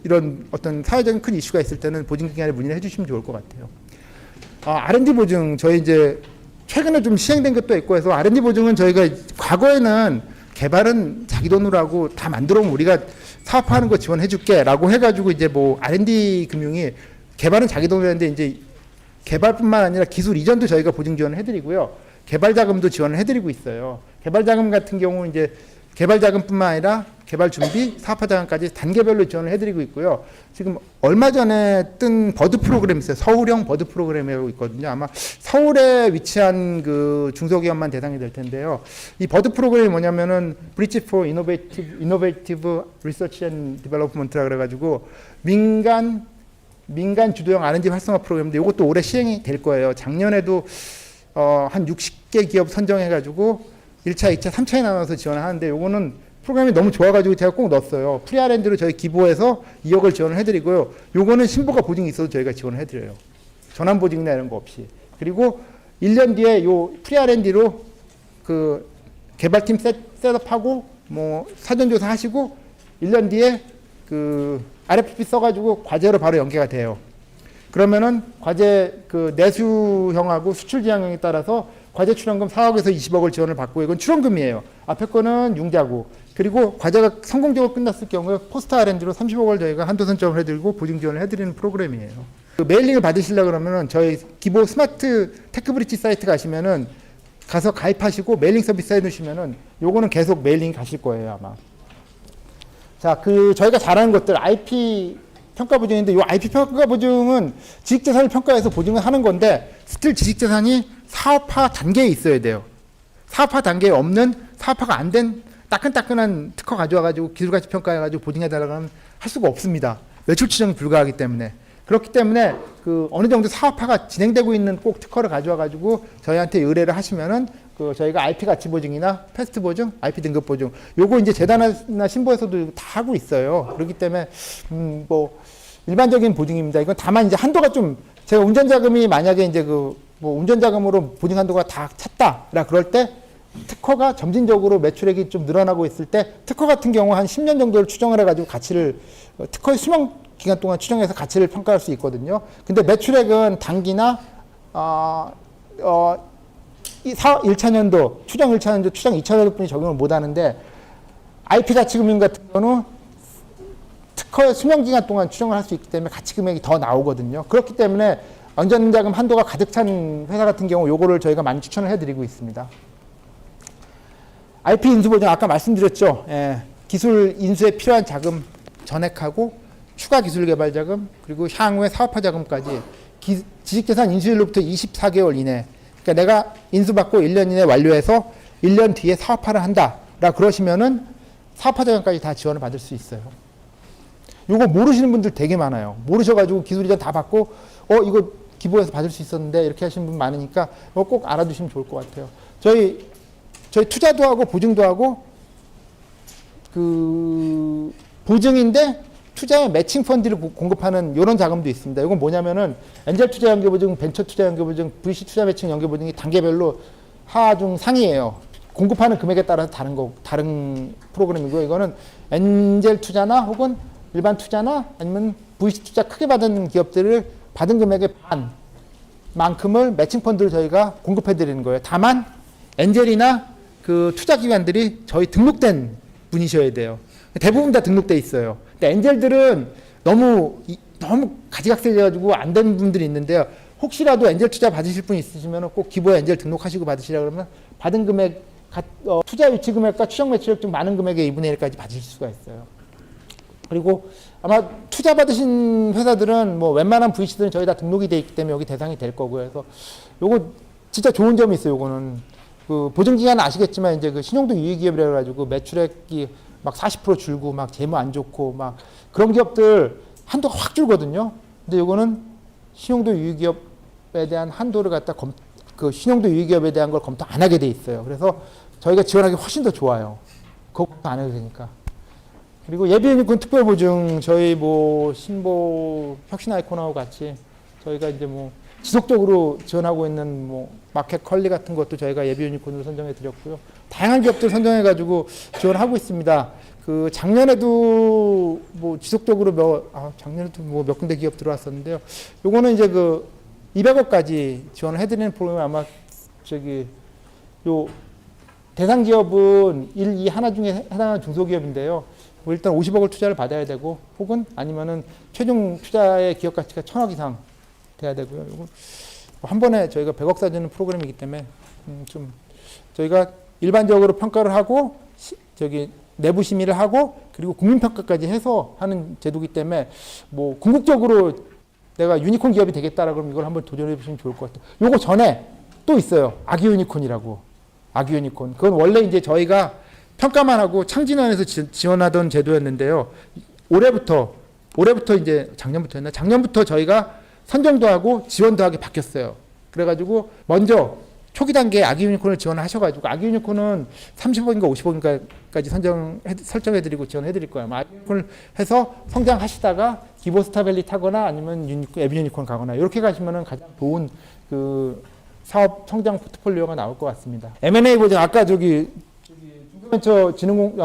이런 어떤 사회적인 큰 이슈가 있을 때는 보증기관에 문의를 해주시면 좋을 것 같아요. R&D 보증 저희 이제 최근에 좀 시행된 것도 있고 해서 R&D 보증은 저희가 과거에는 개발은 자기 돈으로 하고 다 만들어 오면 우리가 사업하는 거 지원해줄게라고 해가지고 이제 뭐 R&D 금융이 개발은 자기 돈으로 했는데 이제 개발뿐만 아니라 기술 이전도 저희가 보증 지원을 해드리고요. 개발 자금도 지원을 해드리고 있어요. 개발 자금 같은 경우 이제 개발 자금뿐만 아니라 개발 준비, 사업화 자금까지 단계별로 지원을 해드리고 있고요. 지금 얼마 전에 뜬 버드 프로그램 있어요. 서울형 버드 프로그램이라고 있거든요. 아마 서울에 위치한 그 중소기업만 대상이 될 텐데요. 이 버드 프로그램이 뭐냐면은 Bridge for Innovative Research and Development라 그래가지고 민간 주도형 R&D 활성화 프로그램인데 이것도 올해 시행이 될 거예요. 작년에도 한 60개 기업 선정해가지고 1차, 2차, 3차에 나눠서 지원을 하는데 요거는 프로그램이 너무 좋아가지고 제가 꼭 넣었어요. 프리 R&D로 저희 기부해서 2억을 지원을 해드리고요. 요거는 신보가 보증이 있어도 저희가 지원을 해드려요. 전환 보증이나 이런 거 없이. 그리고 1년 뒤에 요 프리 R&D로 그 개발팀 셋업하고 뭐 사전조사 하시고 1년 뒤에 그 RFP 써가지고 과제로 바로 연계가 돼요. 그러면은 과제 그 내수형하고 수출 지향형에 따라서 과제 출원금 4억에서 20억을 지원을 받고 이건 출원금이에요. 앞에 거는 융자고 그리고 과제가 성공적으로 끝났을 경우에 포스트 R&D로 30억을 저희가 한도 선점을 해드리고 보증 지원을 해드리는 프로그램이에요. 그 메일링을 받으시려고 그러면은 저희 기본 스마트 테크브릿지 사이트 가시면은 가서 가입하시고 메일링 서비스 해놓으시면은 요거는 계속 메일링이 가실 거예요 아마. 자, 그 저희가 잘하는 것들 IP 평가 보증인데 이 IP 평가 보증은 지식재산을 평가해서 보증을 하는 건데 스틸 지식재산이 사업화 단계에 있어야 돼요. 사업화 단계에 없는 사업화가 안 된 따끈따끈한 특허 가져와가지고 기술가치 평가해가지고 보증해달라고 하면 할 수가 없습니다. 매출 추정이 불가하기 때문에. 그렇기 때문에 그 어느 정도 사업화가 진행되고 있는 꼭 특허를 가져와가지고 저희한테 의뢰를 하시면은 그 저희가 IP 가치 보증이나 패스트 보증, IP 등급 보증 요거 이제 재단이나 신보에서도 다 하고 있어요. 그렇기 때문에 뭐 일반적인 보증입니다. 이건 다만 이제 한도가 좀 제가 운전자금이 만약에 이제 그 뭐 운전자금으로 보증 한도가 다 찼다라 그럴 때 특허가 점진적으로 매출액이 좀 늘어나고 있을 때 특허 같은 경우 한 10년 정도를 추정을 해가지고 가치를 특허의 수명 기간 동안 추정해서 가치를 평가할 수 있거든요. 근데 매출액은 단기나 1차년도, 추정 1차년도, 추정 2차년도뿐이 적용을 못 하는데 IP 가치금융 같은 경우는 특허의 수명 기간 동안 추정을 할 수 있기 때문에 가치 금액이 더 나오거든요. 그렇기 때문에 안전자금 한도가 가득 찬 회사 같은 경우 요거를 저희가 많이 추천을 해드리고 있습니다. IP 인수 보증 아까 말씀드렸죠. 예, 기술 인수에 필요한 자금 전액하고 추가 기술 개발 자금 그리고 향후의 사업화 자금까지 지식재산 인수일로부터 24개월 이내 그러니까 내가 인수받고 1년 이내 완료해서 1년 뒤에 사업화를 한다라 그러시면은 사업화 자금까지 다 지원을 받을 수 있어요. 요거 모르시는 분들 되게 많아요. 모르셔가지고 기술 이전 다 받고 이거 기부해서 받을 수 있었는데 이렇게 하시는 분 많으니까 이거 꼭 알아두시면 좋을 것 같아요. 저희 투자도 하고 보증도 하고 그 보증인데 투자의 매칭 펀드를 공급하는 이런 자금도 있습니다. 이건 뭐냐면은 엔젤 투자 연계 보증, 벤처 투자 연계 보증, VC 투자 매칭 연계 보증이 단계별로 하, 중, 상이에요. 공급하는 금액에 따라서 다른 프로그램이고요. 이거는 엔젤 투자나 혹은 일반 투자나 아니면 VC 투자 크게 받은 기업들을 받은 금액의 반만큼을 매칭 펀드를 저희가 공급해 드리는 거예요. 다만 엔젤이나 그 투자 기관들이 저희 등록된 분이셔야 돼요. 대부분 다 등록돼 있어요. 근데 엔젤들은 너무 가지각색해가지고 안 되는 분들이 있는데요. 혹시라도 엔젤 투자 받으실 분 있으시면 꼭 기부에 엔젤 등록하시고 받으시라 그러면 받은 금액, 투자 유치 금액과 추정 매출액 중 많은 금액의 2분의 1까지 받으실 수가 있어요. 그리고 아마 투자 받으신 회사들은 뭐 웬만한 VC들은 저희 다 등록이 돼 있기 때문에 여기 대상이 될 거고요. 그래서 요거 진짜 좋은 점이 있어요. 요거는 그 보증기간은 아시겠지만 이제 그 신용도 유의기업이라 해가지고 매출액이 막 40% 줄고 막 재무 안 좋고 막 그런 기업들 한도가 확 줄거든요. 근데 요거는 신용도 유의기업에 대한 한도를 갖다 그 신용도 유의기업에 대한 걸 검토 안 하게 돼 있어요. 그래서 저희가 지원하기 훨씬 더 좋아요. 그거 안 해도 되니까. 그리고 예비유니콘 특별보증 저희 뭐 신보 혁신 아이콘하고 같이 저희가 이제 뭐 지속적으로 지원하고 있는 뭐 마켓 컬리 같은 것도 저희가 예비유니콘으로 선정해 드렸고요. 다양한 기업들 선정해 가지고 지원하고 있습니다. 그 작년에도 뭐 지속적으로 작년에도 뭐 몇 군데 기업 들어왔었는데요. 요거는 이제 그 200억까지 지원을 해드리는 프로그램 아마 요 대상 기업은 1, 2 하나 중에 해당하는 중소기업인데요. 뭐 일단 50억을 투자를 받아야 되고 혹은 아니면은 최종 투자의 기업 가치가 1000억 이상 돼야 되고요. 이거 한 번에 저희가 100억 사주는 프로그램이기 때문에 좀 저희가 일반적으로 평가를 하고 내부 심의를 하고 그리고 국민 평가까지 해서 하는 제도이기 때문에 뭐 궁극적으로 내가 유니콘 기업이 되겠다라 그러면 이걸 한번 도전해 보시면 좋을 것 같아요. 요거 전에 또 있어요. 아기 유니콘이라고. 아기 유니콘. 그건 원래 이제 저희가 평가만 하고 창진원에서 지원하던 제도였는데요. 올해부터 이제 작년부터였나? 작년부터 저희가 선정도 하고 지원도 하게 바뀌었어요. 그래가지고 먼저 초기 단계에 아기 유니콘을 지원하셔가지고 아기 유니콘은 30억인가 50억인가까지 설정해드리고 지원해드릴 거예요. 아기 유니콘을 해서 성장하시다가 기보 스타밸리 타거나 아니면 에비 유니콘 가거나 이렇게 가시면은 가장 좋은 그 사업 성장 포트폴리오가 나올 것 같습니다. M&A 보증 아까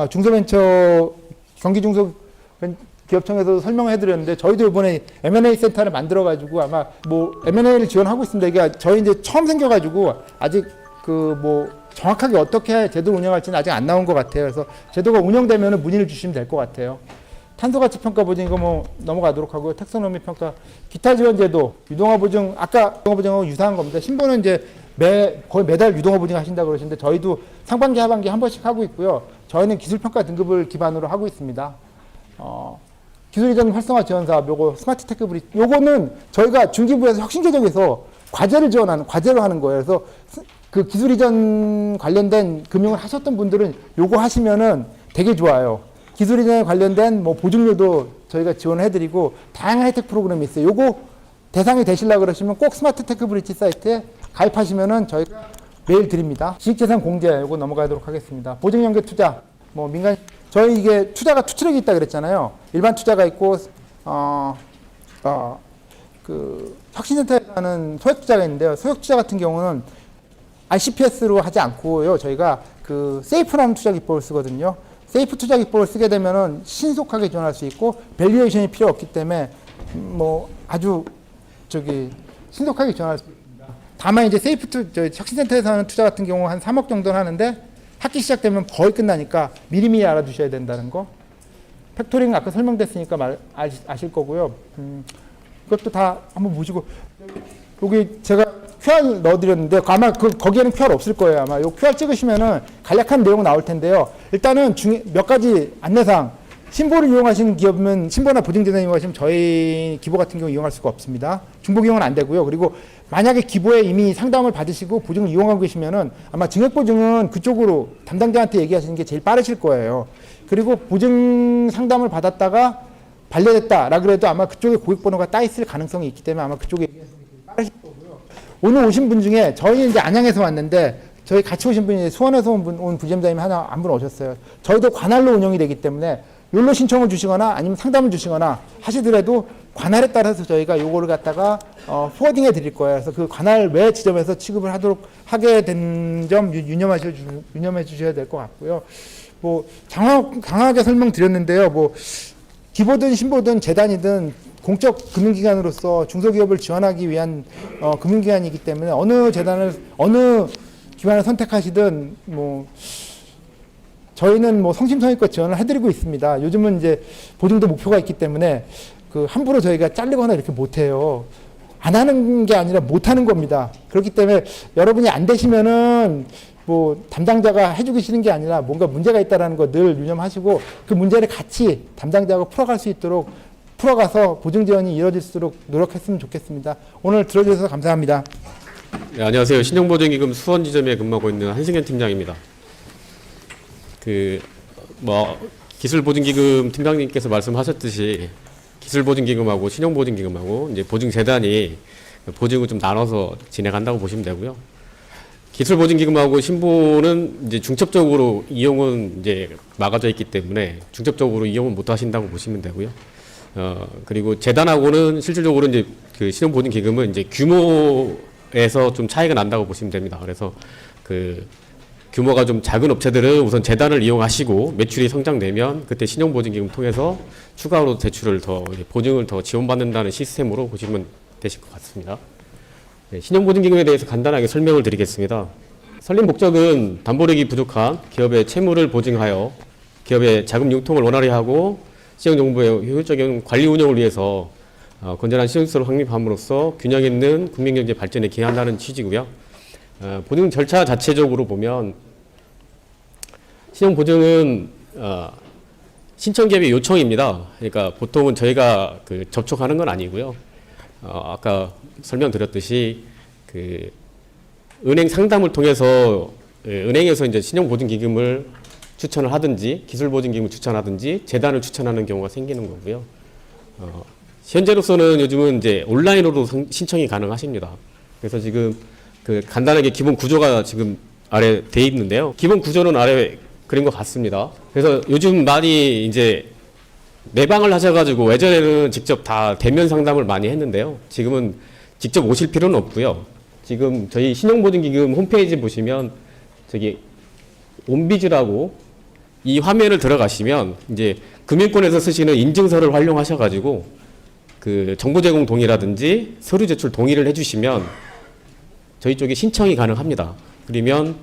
중소벤처 경기중소기업청에서 설명해드렸는데 저희도 이번에 M&A 센터를 만들어가지고 아마 뭐 M&A를 지원하고 있습니다. 이게 저희 이제 처음 생겨가지고 아직 그 뭐 정확하게 어떻게 제도를 운영할지는 아직 안 나온 것 같아요. 그래서 제도가 운영되면 문의를 주시면 될 것 같아요. 탄소가치 평가 보증 이거 뭐 넘어가도록 하고요. 텍소노미 평가, 기타 지원 제도, 유동화 보증 아까 유동화 보증하고 유사한 겁니다. 신보는 이제 거의 매달 유동화 보증 하신다고 그러시는데 저희도 상반기 하반기 한 번씩 하고 있고요. 저희는 기술평가 등급을 기반으로 하고 있습니다. 기술 이전 활성화 지원 사업, 요거 스마트 테크 브릿지, 요거는 저희가 중기부에서 혁신개정에서 과제를 과제로 하는 거예요. 그래서 그 기술 이전 관련된 금융을 하셨던 분들은 요거 하시면은 되게 좋아요. 기술 이전에 관련된 뭐 보증료도 저희가 지원을 해드리고 다양한 혜택 프로그램이 있어요. 요거 대상이 되시려고 그러시면 꼭 스마트 테크 브릿지 사이트에 가입하시면은 저희가 메일 드립니다. 지식재산 공제 요거 넘어가도록 하겠습니다. 보증연계 투자, 뭐 민간, 저희 이게 투자가 투트랙이 있다 그랬잖아요. 일반 투자가 있고, 그 혁신센터에서 하는 소액 투자가 있는데요. 소액 투자 같은 경우는 RCPS로 하지 않고요. 저희가 그 세이프라는 투자 기법을 쓰거든요. 세이프 투자 기법을 쓰게 되면은 신속하게 지원할 수 있고 밸류에이션이 필요 없기 때문에 뭐 아주 신속하게 지원할 수 있습니다. 다만 이제 저희 혁신센터에서 하는 투자 같은 경우 한 3억 정도는 하는데 학기 시작되면 거의 끝나니까 미리미리 알아두셔야 된다는 거. 팩토링 아까 설명됐으니까 아실 거고요. 이것도 다 한번 보시고, 여기 제가 QR 넣어드렸는데 아마 거기에는 QR 없을 거예요. 아마 요 QR 찍으시면은 간략한 내용 나올 텐데요. 일단은 몇 가지 안내사항. 신보를 이용하시는 기업은 신보나 보증재산 이용하시면 저희 기보 같은 경우 이용할 수가 없습니다. 중복 이용은 안 되고요. 그리고 만약에 기보에 이미 상담을 받으시고 보증을 이용하고 계시면은 아마 증액보증은 그쪽으로 담당자한테 얘기하시는 게 제일 빠르실 거예요. 그리고 보증 상담을 받았다가 반려됐다라 그래도 아마 그쪽에 고객번호가 따 있을 가능성이 있기 때문에 아마 그쪽에 얘기하시는 게 제일 빠르실 거고요. 오늘 오신 분 중에 저희 이제 안양에서 왔는데 저희 같이 오신 분이 수원에서 온 부지점장님 한 분 오셨어요. 저희도 관할로 운영이 되기 때문에 욜로 신청을 주시거나 아니면 상담을 주시거나 하시더라도 관할에 따라서 저희가 요거를 갖다가 포워딩해 드릴 거예요. 그래서 그 관할 외 지점에서 취급을 하게 된 점 유념해 주셔야 될 것 같고요. 뭐 강하게 설명드렸는데요. 뭐 기보든 신보든 재단이든 공적 금융기관으로서 중소기업을 지원하기 위한 금융기관이기 때문에 어느 기관을 선택하시든 뭐 저희는 뭐 성심성의껏 지원을 해드리고 있습니다. 요즘은 이제 보증도 목표가 있기 때문에 그 함부로 저희가 잘리거나 이렇게 못해요. 안 하는 게 아니라 못하는 겁니다. 그렇기 때문에 여러분이 안 되시면은 뭐 담당자가 해주기 싫은 게 아니라 뭔가 문제가 있다는 거 늘 유념하시고 그 문제를 같이 담당자하고 풀어갈 수 있도록 풀어가서 보증 지원이 이루어질수록 노력했으면 좋겠습니다. 오늘 들어주셔서 감사합니다. 네, 안녕하세요. 신용보증기금 수원지점에 근무하고 있는 한승현 팀장입니다. 기술보증기금 팀장님께서 말씀하셨듯이 기술보증기금하고 신용보증기금하고 이제 보증재단이 보증을 좀 나눠서 진행한다고 보시면 되고요. 기술보증기금하고 신보는 이제 중첩적으로 이용은 이제 막아져 있기 때문에 중첩적으로 이용은 못 하신다고 보시면 되고요. 그리고 재단하고는 실질적으로 이제 그 신용보증기금은 이제 규모에서 좀 차이가 난다고 보시면 됩니다. 그래서 그 규모가 좀 작은 업체들은 우선 재단을 이용하시고 매출이 성장되면 그때 신용보증기금 통해서 추가로 대출을 보증을 더 지원받는다는 시스템으로 보시면 되실 것 같습니다. 네, 신용보증기금에 대해서 간단하게 설명을 드리겠습니다. 설립 목적은 담보력이 부족한 기업의 채무를 보증하여 기업의 자금 융통을 원활히 하고 시정정부의 효율적인 관리 운영을 위해서 건전한 신용시설을 확립함으로써 균형 있는 국민경제 발전에 기여한다는 취지고요. 보증 절차 자체적으로 보면 신용보증은 신청기업의 요청입니다. 그러니까 보통은 저희가 접촉하는 건 아니고요. 아까 설명드렸듯이 그 은행 상담을 통해서 은행에서 이제 신용보증기금을 추천을 하든지 기술보증기금을 추천하든지 재단을 추천하는 경우가 생기는 거고요. 현재로서는 요즘은 이제 온라인으로 신청이 가능하십니다. 그래서 지금 그 간단하게 기본 구조가 지금 아래 돼 있는데요. 기본 구조는 아래 그린 것 같습니다. 그래서 요즘 많이 이제 내방을 하셔가지고 예전에는 직접 다 대면 상담을 많이 했는데요. 지금은 직접 오실 필요는 없고요. 지금 저희 신용보증기금 홈페이지 보시면 저기 온비즈라고 이 화면을 들어가시면 이제 금융권에서 쓰시는 인증서를 활용하셔가지고 그 정보 제공 동의라든지 서류 제출 동의를 해주시면 저희 쪽에 신청이 가능합니다. 그러면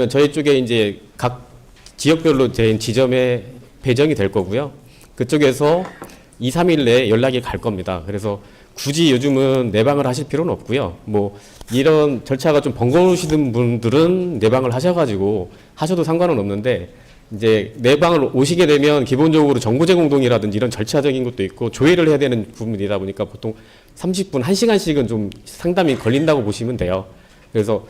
저희 쪽에 이제 각 지역별로 된 지점에 배정이 될 거고요. 그쪽에서 2, 3일 내에 연락이 갈 겁니다. 그래서 굳이 요즘은 내방을 하실 필요는 없고요. 뭐 이런 절차가 좀 번거로우시는 분들은 내방을 하셔가지고 하셔도 상관은 없는데 이제 내 방을 오시게 되면 기본적으로 정보 제공 동의라든지 이런 절차적인 것도 있고 조회를 해야 되는 부분이다 보니까 보통 30분, 1시간씩은 좀 상담이 걸린다고 보시면 돼요. 그래서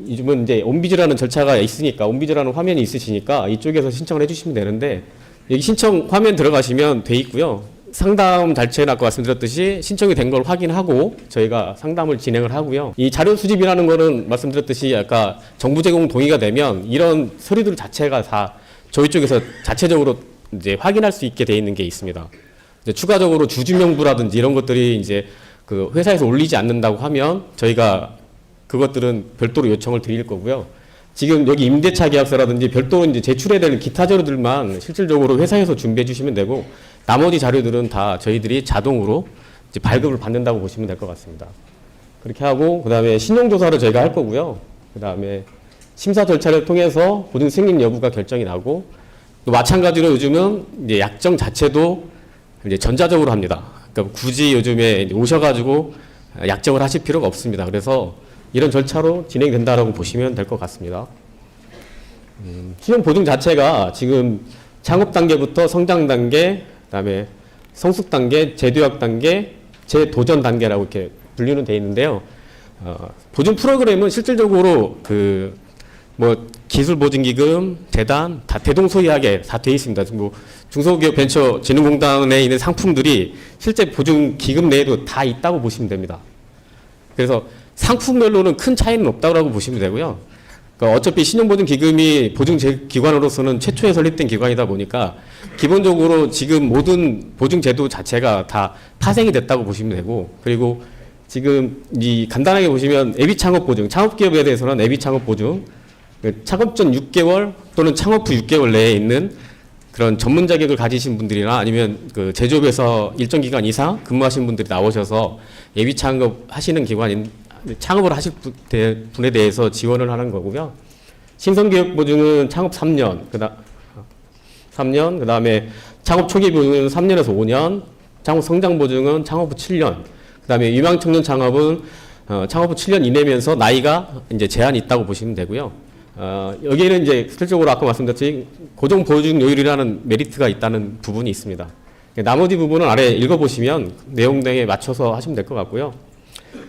요즘은 이제 온비즈라는 절차가 있으니까 온비즈라는 화면이 있으시니까 이쪽에서 신청을 해주시면 되는데 여기 신청 화면 들어가시면 돼 있고요. 상담 자체는 아까 말씀드렸듯이 신청이 된 걸 확인하고 저희가 상담을 진행을 하고요. 이 자료 수집이라는 거는 말씀드렸듯이 아까 정보 제공 동의가 되면 이런 서류들 자체가 다 저희 쪽에서 자체적으로 이제 확인할 수 있게 돼 있는 게 있습니다. 이제 추가적으로 주주명부라든지 이런 것들이 이제 그 회사에서 올리지 않는다고 하면 저희가 그것들은 별도로 요청을 드릴 거고요. 지금 여기 임대차 계약서라든지 별도로 이제 제출해야 될 기타 자료들만 실질적으로 회사에서 준비해 주시면 되고 나머지 자료들은 다 저희들이 자동으로 이제 발급을 받는다고 보시면 될 것 같습니다. 그렇게 하고 그다음에 신용조사를 저희가 할 거고요. 그다음에 심사 절차를 통해서 보증 승인 여부가 결정이 나고 또 마찬가지로 요즘은 이제 약정 자체도 이제 전자적으로 합니다. 그러니까 굳이 요즘에 오셔가지고 약정을 하실 필요가 없습니다. 그래서 이런 절차로 진행된다라고 보시면 될 것 같습니다. 신용 보증 자체가 지금 창업 단계부터 성장 단계, 그다음에 성숙 단계, 재도약 단계, 재도전 단계라고 이렇게 분류는 되어 있는데요. 보증 프로그램은 실질적으로 그 뭐 기술보증기금, 재단 다 대동소이하게 다 되어 있습니다. 뭐 중소기업 벤처진흥공단에 있는 상품들이 실제 보증기금 내에도 다 있다고 보시면 됩니다. 그래서 상품별로는 큰 차이는 없다고 보시면 되고요. 그러니까 어차피 신용보증기금이 보증기관으로서는 최초에 설립된 기관이다 보니까 기본적으로 지금 모든 보증제도 자체가 다 파생이 됐다고 보시면 되고 그리고 지금 이 간단하게 보시면 예비창업보증, 창업기업에 대해서는 예비창업보증, 창업 전 6개월 또는 창업 후 6개월 내에 있는 그런 전문 자격을 가지신 분들이나 아니면 그 제조업에서 일정 기간 이상 근무하신 분들이 나오셔서 예비 창업 하시는 기관인 창업을 하실 분에 대해서 지원을 하는 거고요. 신성기업 보증은 창업 3년, 그다음에 창업 초기 보증은 3년에서 5년, 창업 성장 보증은 창업 후 7년, 그다음에 유망 청년 창업은 창업 후 7년 이내면서 나이가 이제 제한이 있다고 보시면 되고요. 여기에는 이제 실질적으로 아까 말씀드렸듯이 고정 보증 요율이라는 메리트가 있다는 부분이 있습니다. 나머지 부분은 아래 읽어보시면 내용 등에 맞춰서 하시면 될 것 같고요.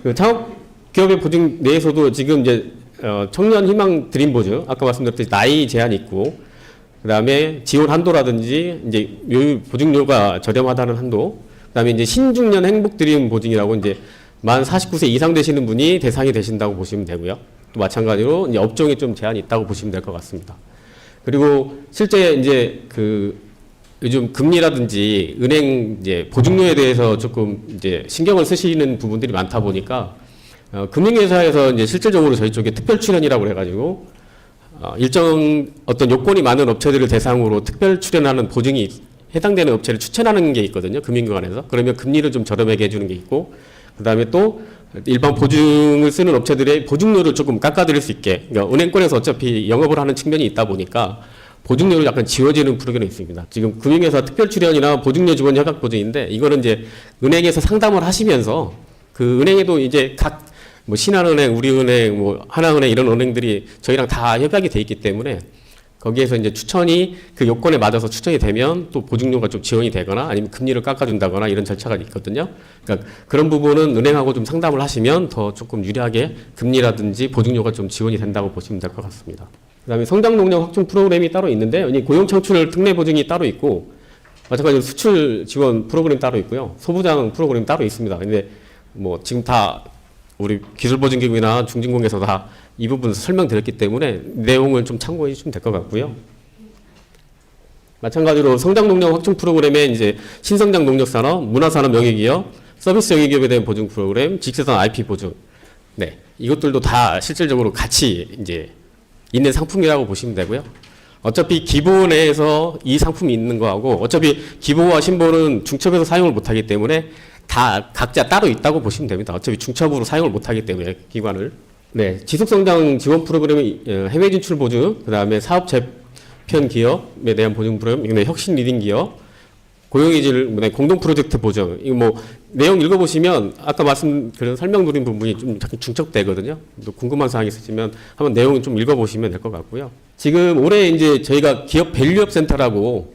그 창업기업의 보증 내에서도 지금 이제 청년 희망 드림 보증 아까 말씀드렸듯이 나이 제한이 있고 그 다음에 지원 한도라든지 이제 보증료가 저렴하다는 한도 그 다음에 이제 신중년 행복 드림 보증이라고 이제 만 49세 이상 되시는 분이 대상이 되신다고 보시면 되고요. 또 마찬가지로 이제 업종에 좀 제한이 있다고 보시면 될 것 같습니다. 그리고 실제 이제 그 요즘 금리라든지 은행 이제 보증료에 대해서 조금 이제 신경을 쓰시는 부분들이 많다 보니까 금융회사에서 이제 실질적으로 저희 쪽에 특별 출연이라고 해가지고 일정 어떤 요건이 많은 업체들을 대상으로 특별 출연하는 보증이 해당되는 업체를 추천하는 게 있거든요. 금융기관에서. 그러면 금리를 좀 저렴하게 해주는 게 있고 그다음에 또 일반 보증을 쓰는 업체들의 보증료를 조금 깎아드릴 수 있게 그러니까 은행권에서 어차피 영업을 하는 측면이 있다 보니까 보증료를 약간 지워지는 프로그램이 있습니다. 지금 금융회사 특별 출연이나 보증료 지원 협약 보증인데 이거는 이제 은행에서 상담을 하시면서 그 은행에도 이제 각 뭐 신한은행, 우리은행, 뭐 하나은행 이런 은행들이 저희랑 다 협약이 돼 있기 때문에 거기에서 이제 추천이 그 요건에 맞아서 추천이 되면 또 보증료가 좀 지원이 되거나 아니면 금리를 깎아준다거나 이런 절차가 있거든요. 그러니까 그런 부분은 은행하고 좀 상담을 하시면 더 조금 유리하게 금리라든지 보증료가 좀 지원이 된다고 보시면 될 것 같습니다. 그다음에 성장 동력 확충 프로그램이 따로 있는데 고용 창출 특례 보증이 따로 있고 마찬가지로 수출 지원 프로그램 따로 있고요. 소부장 프로그램 따로 있습니다. 근데 뭐 지금 다 우리 기술보증기금이나 중진공에서 다 이 부분 설명드렸기 때문에 내용을 좀 참고해 주시면 될 것 같고요. 마찬가지로 성장 동력 확충 프로그램에 이제 신성장 동력 산업, 문화산업 명예기업, 서비스 영역기업에 대한 보증 프로그램, 직세선 IP 보증. 네. 이것들도 다 실질적으로 같이 이제 있는 상품이라고 보시면 되고요. 어차피 기본에서 이 상품이 있는 거하고 어차피 기본과 신보는 중첩에서 사용을 못 하기 때문에 다 각자 따로 있다고 보시면 됩니다. 어차피 중첩으로 사용을 못 하기 때문에 기관을. 네, 지속성장 지원 프로그램이 해외 진출 보증, 그 다음에 사업 재편 기업에 대한 보증 프로그램, 혁신 리딩 기업, 고용이질 공동 프로젝트 보증. 이거 뭐 내용 읽어보시면 아까 말씀드린 설명드린 부분이 좀 중첩되거든요. 또 궁금한 사항이 있으시면 한번 내용 좀 읽어보시면 될 것 같고요. 지금 올해 이제 저희가 기업 밸류업 센터라고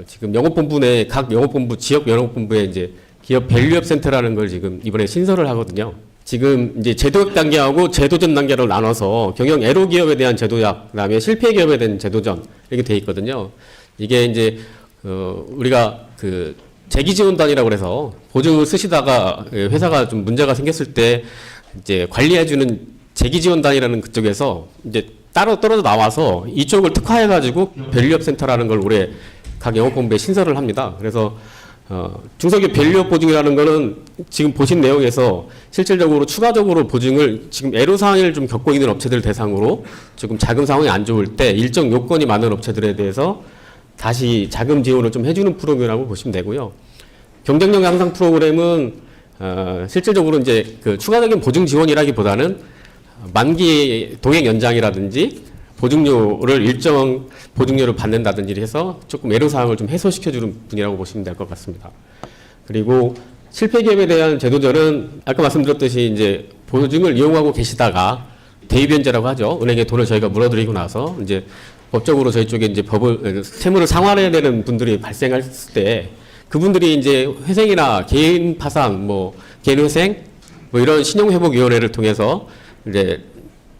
지금 영업본부 내 각 영업본부 지역 영업본부에 이제 기업 밸류업 센터라는 걸 지금 이번에 신설을 하거든요. 지금 이제 제도역 단계하고 제도전 단계로 나눠서 경영 애로 기업에 대한 제도약, 그다음에 실패 기업에 대한 제도전 이렇게 돼 있거든요. 이게 이제 우리가 그 재기 지원단이라고 그래서 보증을 쓰시다가 회사가 좀 문제가 생겼을 때 이제 관리해주는 재기 지원단이라는 그쪽에서 이제 따로 떨어져 나와서 이쪽을 특화해가지고 밸류업 센터라는 걸 올해 각 영업본부에 신설을 합니다. 그래서 중소기업 밸류업 보증이라는 거는 지금 보신 내용에서 실질적으로 추가적으로 보증을 지금 애로사항을 좀 겪고 있는 업체들 대상으로 조금 자금 상황이 안 좋을 때 일정 요건이 많은 업체들에 대해서 다시 자금 지원을 좀 해주는 프로그램이라고 보시면 되고요. 경쟁력 향상 프로그램은 실질적으로 이제 그 추가적인 보증 지원이라기보다는 만기 동행 연장이라든지 보증료를 일정 보증료를 받는다든지 해서 조금 애로사항을 좀 해소시켜주는 분이라고 보시면 될 것 같습니다. 그리고 실패 기업에 대한 제도절은 아까 말씀드렸듯이 이제 보증을 이용하고 계시다가 대입연제라고 하죠. 은행에 돈을 저희가 물어드리고 나서 이제 법적으로 저희 쪽에 이제 채무를 상환해야 되는 분들이 발생했을 때 그분들이 이제 회생이나 개인 파산, 뭐 개인 회생, 뭐 이런 신용회복위원회를 통해서 이제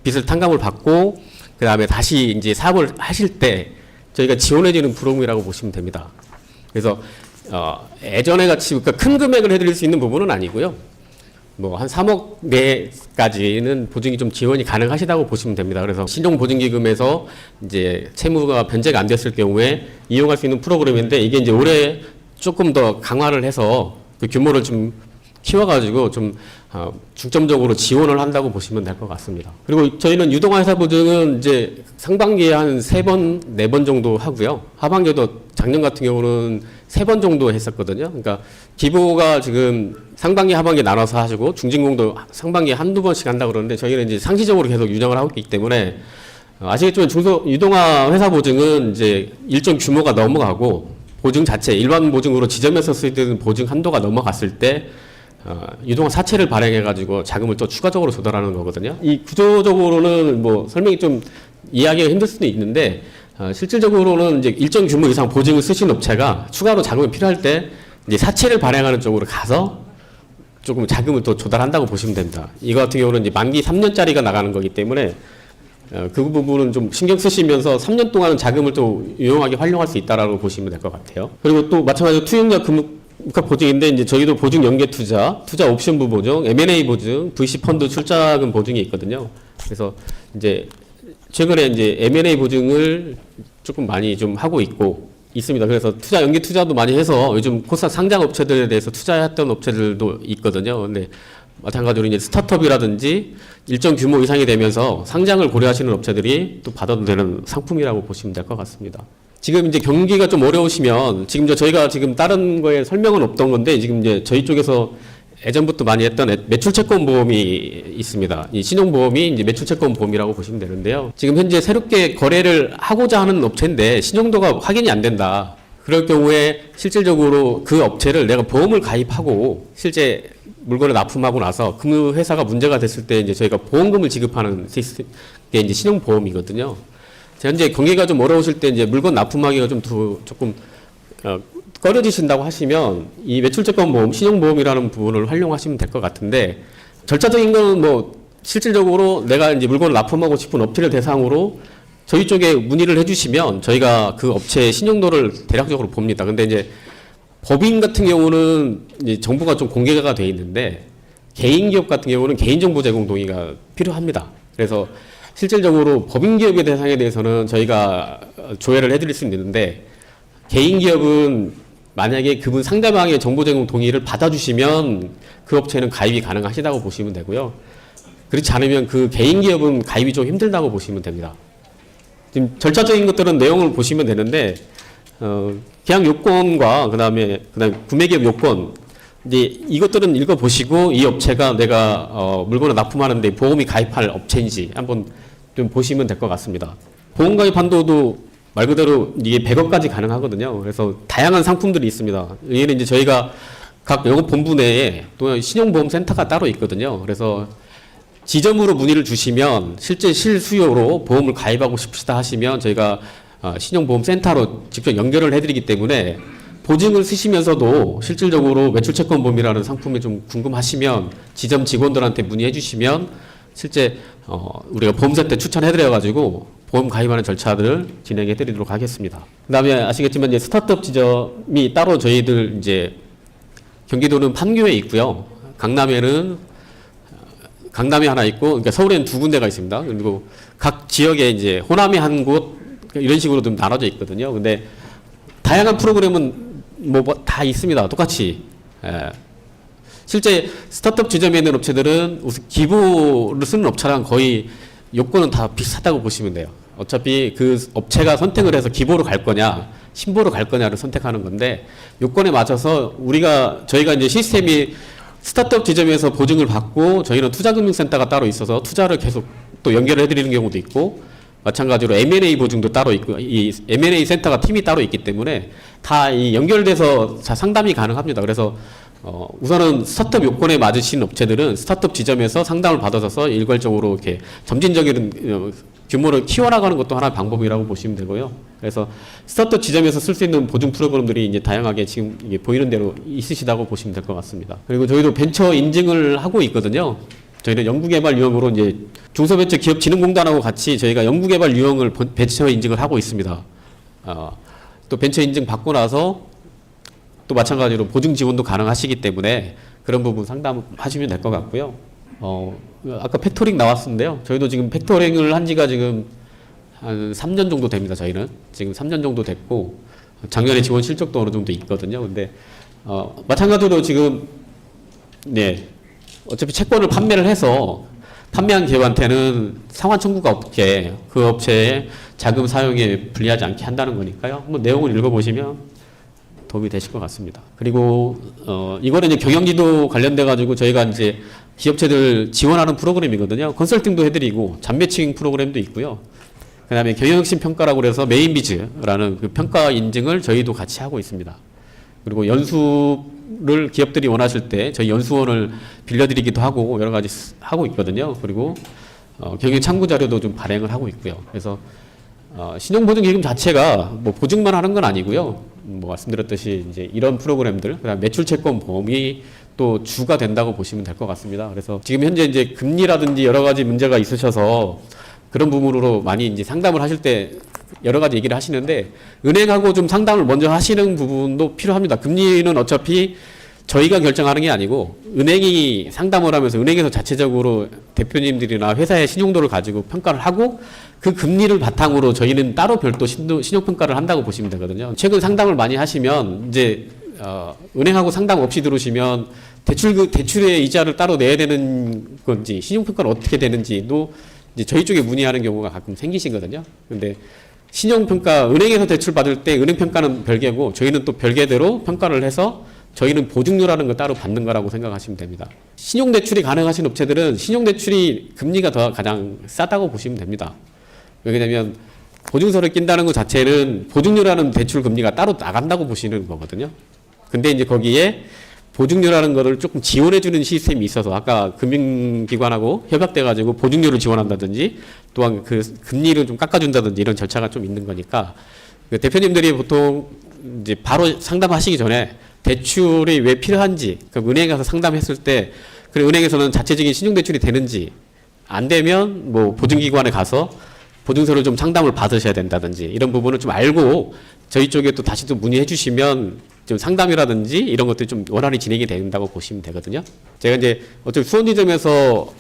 빚을 탕감을 받고 그 다음에 다시 이제 사업을 하실 때 저희가 지원해주는 프로그램이라고 보시면 됩니다. 그래서 예전에 같이 그러니까 큰 금액을 해드릴 수 있는 부분은 아니고요. 뭐 한 3억 내까지는 보증이 좀 지원이 가능하시다고 보시면 됩니다. 그래서 신용보증기금에서 이제 채무가 변제가 안 됐을 경우에 이용할 수 있는 프로그램인데 이게 이제 올해 조금 더 강화를 해서 그 규모를 좀 키워가지고 좀 중점적으로 지원을 한다고 보시면 될 것 같습니다. 그리고 저희는 유동화 회사 보증은 이제 상반기에 한 3번, 4번 정도 하고요. 하반기에도 작년 같은 경우는 3번 정도 했었거든요. 그러니까 기보가 지금 상반기, 하반기 나눠서 하시고 중진공도 상반기에 한두 번씩 한다고 그러는데 저희는 이제 상시적으로 계속 운영을 하고 있기 때문에 아시겠지만 유동화 회사 보증은 이제 일정 규모가 넘어가고 보증 자체, 일반 보증으로 지점에서 쓰이는 보증 한도가 넘어갔을 때 유동화 사채를 발행해가지고 자금을 또 추가적으로 조달하는 거거든요. 이 구조적으로는 뭐 설명이 좀 이해하기가 힘들 수도 있는데 실질적으로는 이제 일정 규모 이상 보증을 쓰신 업체가 추가로 자금이 필요할 때 이제 사채를 발행하는 쪽으로 가서 조금 자금을 또 조달한다고 보시면 됩니다. 이거 같은 경우는 이제 만기 3년짜리가 나가는 거기 때문에 그 부분은 좀 신경 쓰시면서 3년 동안은 자금을 또 유용하게 활용할 수 있다라고 보시면 될 것 같아요. 그리고 또 마찬가지로 투용자 금융가 보증인데 이제 저희도 보증 연계 투자 옵션부 보증, M&A 보증, VC 펀드 출자금 보증이 있거든요. 그래서 이제 최근에 이제 M&A 보증을 조금 많이 좀 하고 있습니다. 그래서 연계 투자도 많이 해서 요즘 코스닥 상장 업체들에 대해서 투자했던 업체들도 있거든요. 근데 마찬가지로 이제 스타트업이라든지 일정 규모 이상이 되면서 상장을 고려하시는 업체들이 또 받아도 되는 상품이라고 보시면 될 것 같습니다. 지금 이제 경기가 좀 어려우시면 지금 저희가 지금 다른 거에 설명은 없던 건데 지금 이제 저희 쪽에서 예전부터 많이 했던 매출채권 보험이 있습니다. 이 신용보험이 이제 매출채권 보험이라고 보시면 되는데요. 지금 현재 새롭게 거래를 하고자 하는 업체인데 신용도가 확인이 안 된다. 그럴 경우에 실질적으로 그 업체를 내가 보험을 가입하고 실제 물건을 납품하고 나서 그 회사가 문제가 됐을 때 이제 저희가 보험금을 지급하는 시스템이 이제 신용보험이거든요. 현재 경기가 좀 어려우실 때 이제 물건 납품하기가 조금 꺼려지신다고 하시면 이 매출채권 보험, 신용보험이라는 부분을 활용하시면 될 것 같은데 절차적인 거는 뭐 실질적으로 내가 이제 물건을 납품하고 싶은 업체를 대상으로 저희 쪽에 문의를 해주시면 저희가 그 업체의 신용도를 대략적으로 봅니다. 근데 이제 법인 같은 경우는 이제 정보가 좀 공개가 돼 있는데 개인 기업 같은 경우는 개인정보 제공 동의가 필요합니다. 그래서 실질적으로 법인 기업의 대상에 대해서는 저희가 조회를 해드릴 수 있는데 개인 기업은 만약에 그분 상대방의 정보 제공 동의를 받아주시면 그 업체는 가입이 가능하시다고 보시면 되고요. 그렇지 않으면 그 개인 기업은 가입이 좀 힘들다고 보시면 됩니다. 지금 절차적인 것들은 내용을 보시면 되는데 계약 요건과 그다음에 구매기업 요건 이제 이것들은 읽어보시고 이 업체가 내가 물건을 납품하는데 보험이 가입할 업체인지 한번 좀 보시면 될 것 같습니다. 보험 가입 한도도 말 그대로 이게 100억까지 가능하거든요. 그래서 다양한 상품들이 있습니다. 얘는 이제 저희가 각 영업 본부 내에 또 신용보험 센터가 따로 있거든요. 그래서 지점으로 문의를 주시면 실제 실수요로 보험을 가입하고 싶으시다 하시면 저희가 신용보험센터로 직접 연결을 해드리기 때문에 보증을 쓰시면서도 실질적으로 매출채권보험이라는 상품이 좀 궁금하시면 지점 직원들한테 문의해 주시면 실제 우리가 보험센터 추천해드려가지고 보험 가입하는 절차들을 진행해드리도록 하겠습니다. 그다음에 아시겠지만 이제 스타트업 지점이 따로 저희들 이제 경기도는 판교에 있고요. 강남에 하나 있고, 그러니까 서울에는 2군데가 있습니다. 그리고 각 지역에 이제 호남에 한 곳 이런 식으로 좀 나눠져 있거든요. 근데 다양한 프로그램은 뭐 다 있습니다. 똑같이. 예. 실제 스타트업 지점에 있는 업체들은 우선 기부를 쓰는 업체랑 거의 요건은 다 비슷하다고 보시면 돼요. 어차피 그 업체가 선택을 해서 기부로 갈 거냐, 신보로 갈 거냐를 선택하는 건데 요건에 맞춰서 저희가 이제 시스템이 스타트업 지점에서 보증을 받고 저희는 투자금융센터가 따로 있어서 투자를 계속 또 연결을 해드리는 경우도 있고 마찬가지로 M&A 보증도 따로 있고 이 M&A 센터가 팀이 따로 있기 때문에 다 이 연결돼서 상담이 가능합니다. 그래서 우선은 스타트업 요건에 맞으신 업체들은 스타트업 지점에서 상담을 받아서 일괄적으로 이렇게 점진적인 규모를 키워나가는 것도 하나의 방법이라고 보시면 되고요. 그래서 스타트업 지점에서 쓸 수 있는 보증 프로그램들이 이제 다양하게 지금 이게 보이는 대로 있으시다고 보시면 될 것 같습니다. 그리고 저희도 벤처 인증을 하고 있거든요. 저희는 연구개발 유형으로 이제 중소벤처기업진흥공단하고 같이 저희가 연구개발 유형을 벤처 인증을 하고 있습니다. 또 벤처 인증 받고 나서 또 마찬가지로 보증 지원도 가능하시기 때문에 그런 부분 상담하시면 될 것 같고요. 아까 팩토링 나왔었는데요. 저희도 지금 팩토링을 한 지가 지금 한 3년 정도 됩니다. 저희는 지금 3년 정도 됐고 작년에 지원 실적도 어느 정도 있거든요. 근데 마찬가지로 지금 어차피 채권을 판매를 해서 판매한 기업한테는 상환 청구가 없게 그 업체의 자금 사용에 불리하지 않게 한다는 거니까요. 한번 내용을 읽어보시면 도움이 되실 것 같습니다. 그리고 이거는 이제 경영지도 관련돼 가지고 저희가 이제 기업체들 지원하는 프로그램이거든요. 컨설팅도 해드리고 잔매칭 프로그램도 있고요. 그다음에 경영혁신 평가라고 그래서 메인비즈라는 그 평가 인증을 저희도 같이 하고 있습니다. 그리고 연수를 기업들이 원하실 때 저희 연수원을 빌려드리기도 하고 여러 가지 하고 있거든요. 그리고 경영 참고 자료도 좀 발행을 하고 있고요. 그래서 신용보증기금 자체가 뭐 보증만 하는 건 아니고요. 뭐 말씀드렸듯이 이제 이런 프로그램들, 그다음 매출채권 보험이 또 주가 된다고 보시면 될 것 같습니다. 그래서 지금 현재 이제 금리라든지 여러 가지 문제가 있으셔서 그런 부분으로 많이 이제 상담을 하실 때 여러 가지 얘기를 하시는데 은행하고 좀 상담을 먼저 하시는 부분도 필요합니다. 금리는 어차피 저희가 결정하는 게 아니고 은행이 상담을 하면서 은행에서 자체적으로 대표님들이나 회사의 신용도를 가지고 평가를 하고 그 금리를 바탕으로 저희는 따로 별도 신용평가를 한다고 보시면 되거든요. 최근 상담을 많이 하시면 이제 은행하고 상담 없이 들어오시면 대출의 이자를 따로 내야 되는 건지 신용평가는 어떻게 되는지도 이제 저희 쪽에 문의하는 경우가 가끔 생기시거든요. 근데 신용평가 은행에서 대출 받을 때 은행평가는 별개고 저희는 또 별개대로 평가를 해서 저희는 보증료라는 걸 따로 받는 거라고 생각하시면 됩니다. 신용대출이 가능하신 업체들은 신용대출이 금리가 더 가장 싸다고 보시면 됩니다. 왜냐하면 보증서를 낀다는 것 자체는 보증료라는 대출 금리가 따로 나간다고 보시는 거거든요. 근데 이제 거기에 보증료라는 거를 조금 지원해주는 시스템이 있어서 아까 금융기관하고 협약돼가지고 보증료를 지원한다든지 또한 그 금리를 좀 깎아준다든지 이런 절차가 좀 있는 거니까 그 대표님들이 보통 이제 바로 상담하시기 전에 대출이 왜 필요한지 그럼 은행에 가서 상담했을 때 그래 은행에서는 자체적인 신용대출이 되는지 안 되면 뭐 보증기관에 가서 보증서를 좀 상담을 받으셔야 된다든지 이런 부분을 좀 알고 저희 쪽에 또 다시 또 문의해 주시면 좀 상담이라든지 이런 것들이 좀 원활히 진행이 된다고 보시면 되거든요. 제가 이제 어차피 수원지점에서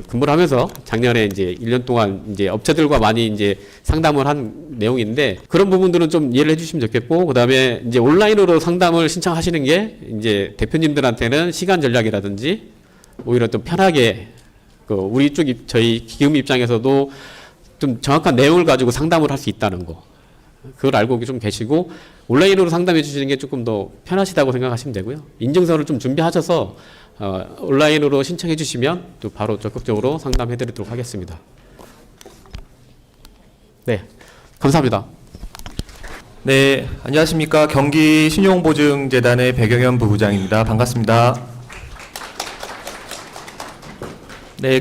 근무를 하면서 작년에 이제 1년 동안 이제 업체들과 많이 이제 상담을 한 내용인데 그런 부분들은 좀 이해를 해주시면 좋겠고 그다음에 이제 온라인으로 상담을 신청하시는 게 이제 대표님들한테는 시간 전략이라든지 오히려 좀 편하게 우리 쪽 저희 기금 입장에서도 좀 정확한 내용을 가지고 상담을 할 수 있다는 거. 그걸 알고 좀 계시고 온라인으로 상담해 주시는 게 조금 더 편하시다고 생각하시면 되고요. 인증서를 좀 준비하셔서 온라인으로 신청해 주시면 또 바로 적극적으로 상담해 드리도록 하겠습니다. 네, 감사합니다. 네, 안녕하십니까. 경기신용보증재단의 백영현 부부장입니다. 반갑습니다. 네,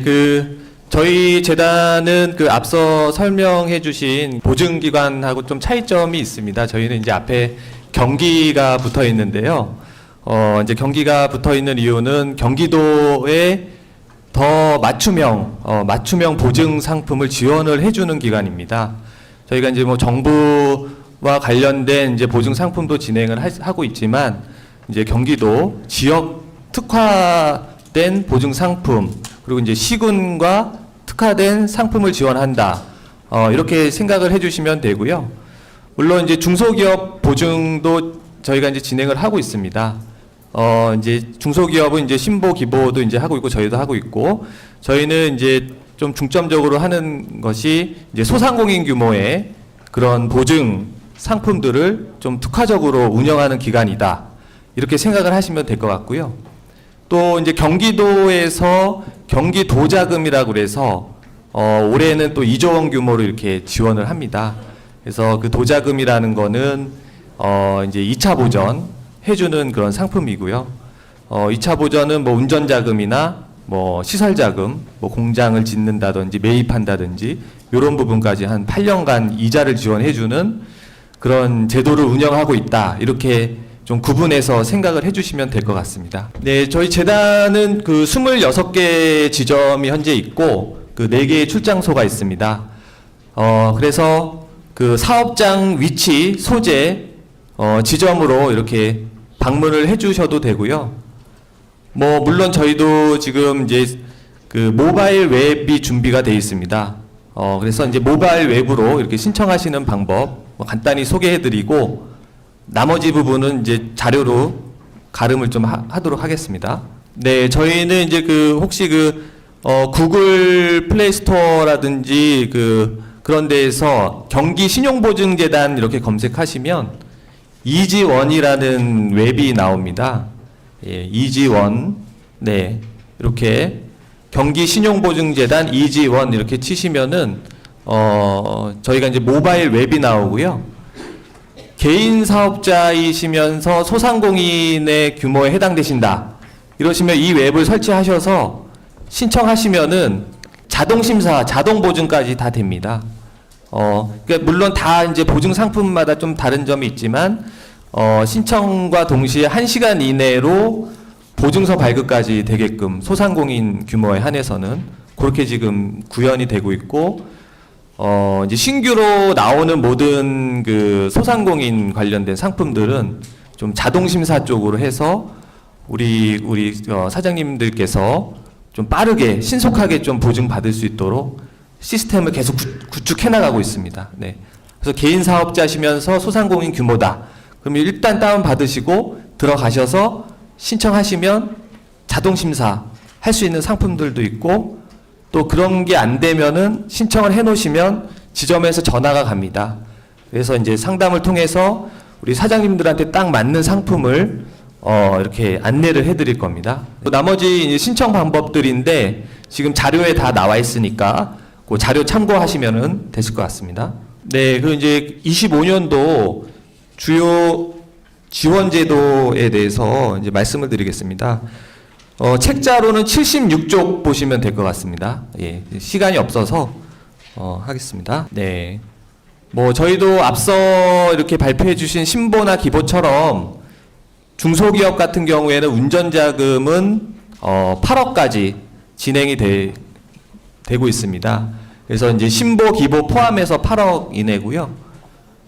저희 재단은 앞서 설명해 주신 보증기관하고 좀 차이점이 있습니다. 저희는 이제 앞에 경기가 붙어 있는데요. 이제 경기가 붙어 있는 이유는 경기도에 더 맞춤형 보증 상품을 지원을 해주는 기관입니다. 저희가 이제 뭐 정부와 관련된 이제 보증 상품도 진행을 하고 있지만, 이제 경기도 지역 특화된 보증 상품, 그리고 이제 시군과 특화된 상품을 지원한다. 이렇게 생각을 해주시면 되고요. 물론 이제 중소기업 보증도 저희가 이제 진행을 하고 있습니다. 이제 중소기업은 이제 신보, 기보도 이제 하고 있고 저희도 하고 있고, 저희는 이제 좀 중점적으로 하는 것이 이제 소상공인 규모의 그런 보증 상품들을 좀 특화적으로 운영하는 기관이다. 이렇게 생각을 하시면 될 것 같고요. 또 이제 경기도에서 경기도자금이라고 그래서 올해는 또 2조 원 규모로 이렇게 지원을 합니다. 그래서 그 도자금이라는 거는 이제 2차 보전 해주는 그런 상품이고요. 2차 보전은 뭐 운전자금이나 뭐 시설자금, 뭐 공장을 짓는다든지 매입한다든지 이런 부분까지 한 8년간 이자를 지원해주는 그런 제도를 운영하고 있다. 이렇게 좀 구분해서 생각을 해주시면 될 것 같습니다. 네, 저희 재단은 26개 지점이 현재 있고 4개의 출장소가 있습니다. 그래서 사업장 위치, 소재, 지점으로 이렇게 방문을 해주셔도 되고요. 뭐 물론 저희도 지금 이제 모바일 웹이 준비가 되어 있습니다. 그래서 이제 모바일 웹으로 이렇게 신청하시는 방법 간단히 소개해드리고, 나머지 부분은 이제 자료로 가름을 좀 하도록 하겠습니다. 네, 저희는 이제 혹시 구글 플레이 스토어라든지 그런 데에서 경기 신용보증재단 이렇게 검색하시면 이지원이라는 웹이 나옵니다. 예, 이지원. 네, 이렇게 경기 신용보증재단 이지원 이렇게 치시면은 저희가 이제 모바일 웹이 나오고요. 개인 사업자이시면서 소상공인의 규모에 해당되신다. 이러시면 이 웹을 설치하셔서 신청하시면은 자동심사, 자동보증까지 다 됩니다. 그러니까 물론 다 이제 보증 상품마다 좀 다른 점이 있지만, 신청과 동시에 1시간 이내로 보증서 발급까지 되게끔 소상공인 규모에 한해서는 그렇게 지금 구현이 되고 있고, 이제 신규로 나오는 모든 소상공인 관련된 상품들은 좀 자동심사 쪽으로 해서 우리 사장님들께서 좀 빠르게 신속하게 좀 보증 받을 수 있도록 시스템을 계속 구축해 나가고 있습니다. 네. 그래서 개인 사업자시면서 소상공인 규모다. 그러면 일단 다운 받으시고 들어가셔서 신청하시면 자동심사 할 수 있는 상품들도 있고, 또 그런 게 안 되면은 신청을 해 놓으시면 지점에서 전화가 갑니다. 그래서 이제 상담을 통해서 우리 사장님들한테 딱 맞는 상품을 이렇게 안내를 해 드릴 겁니다. 나머지 이제 신청 방법들인데 지금 자료에 다 나와 있으니까 그 자료 참고하시면은 되실 것 같습니다. 네, 그리고 이제 25년도 주요 지원 제도에 대해서 이제 말씀을 드리겠습니다. 책자로는 76쪽 보시면 될 것 같습니다. 예, 시간이 없어서 하겠습니다. 네, 뭐 저희도 앞서 이렇게 발표해 주신 신보나 기보처럼 중소기업 같은 경우에는 운전자금은 8억까지 진행이 되고 있습니다. 그래서 이제 신보, 기보 포함해서 8억 이내고요.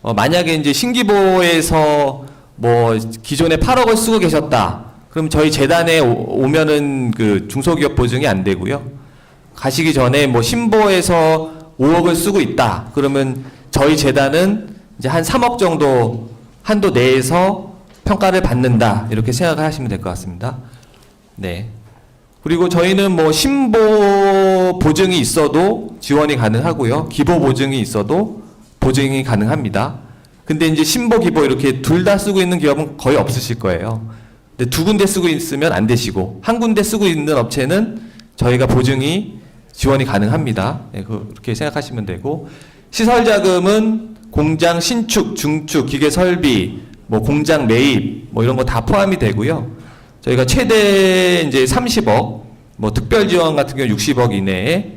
만약에 이제 신기보에서 뭐 기존에 8억을 쓰고 계셨다. 그럼 저희 재단에 오면은 중소기업 보증이 안 되고요. 가시기 전에 뭐 신보에서 5억을 쓰고 있다. 그러면 저희 재단은 이제 한 3억 정도 한도 내에서 평가를 받는다. 이렇게 생각을 하시면 될 것 같습니다. 네. 그리고 저희는 뭐 신보 보증이 있어도 지원이 가능하고요. 기보 보증이 있어도 보증이 가능합니다. 근데 이제 신보, 기보 이렇게 둘 다 쓰고 있는 기업은 거의 없으실 거예요. 근데 2군데 쓰고 있으면 안 되시고, 한 군데 쓰고 있는 업체는 저희가 보증이 지원이 가능합니다. 네, 그렇게 생각하시면 되고, 시설 자금은 공장 신축, 중축, 기계 설비, 뭐 공장 매입, 뭐 이런 거 다 포함이 되고요. 저희가 최대 이제 30억, 뭐 특별 지원 같은 경우 60억 이내에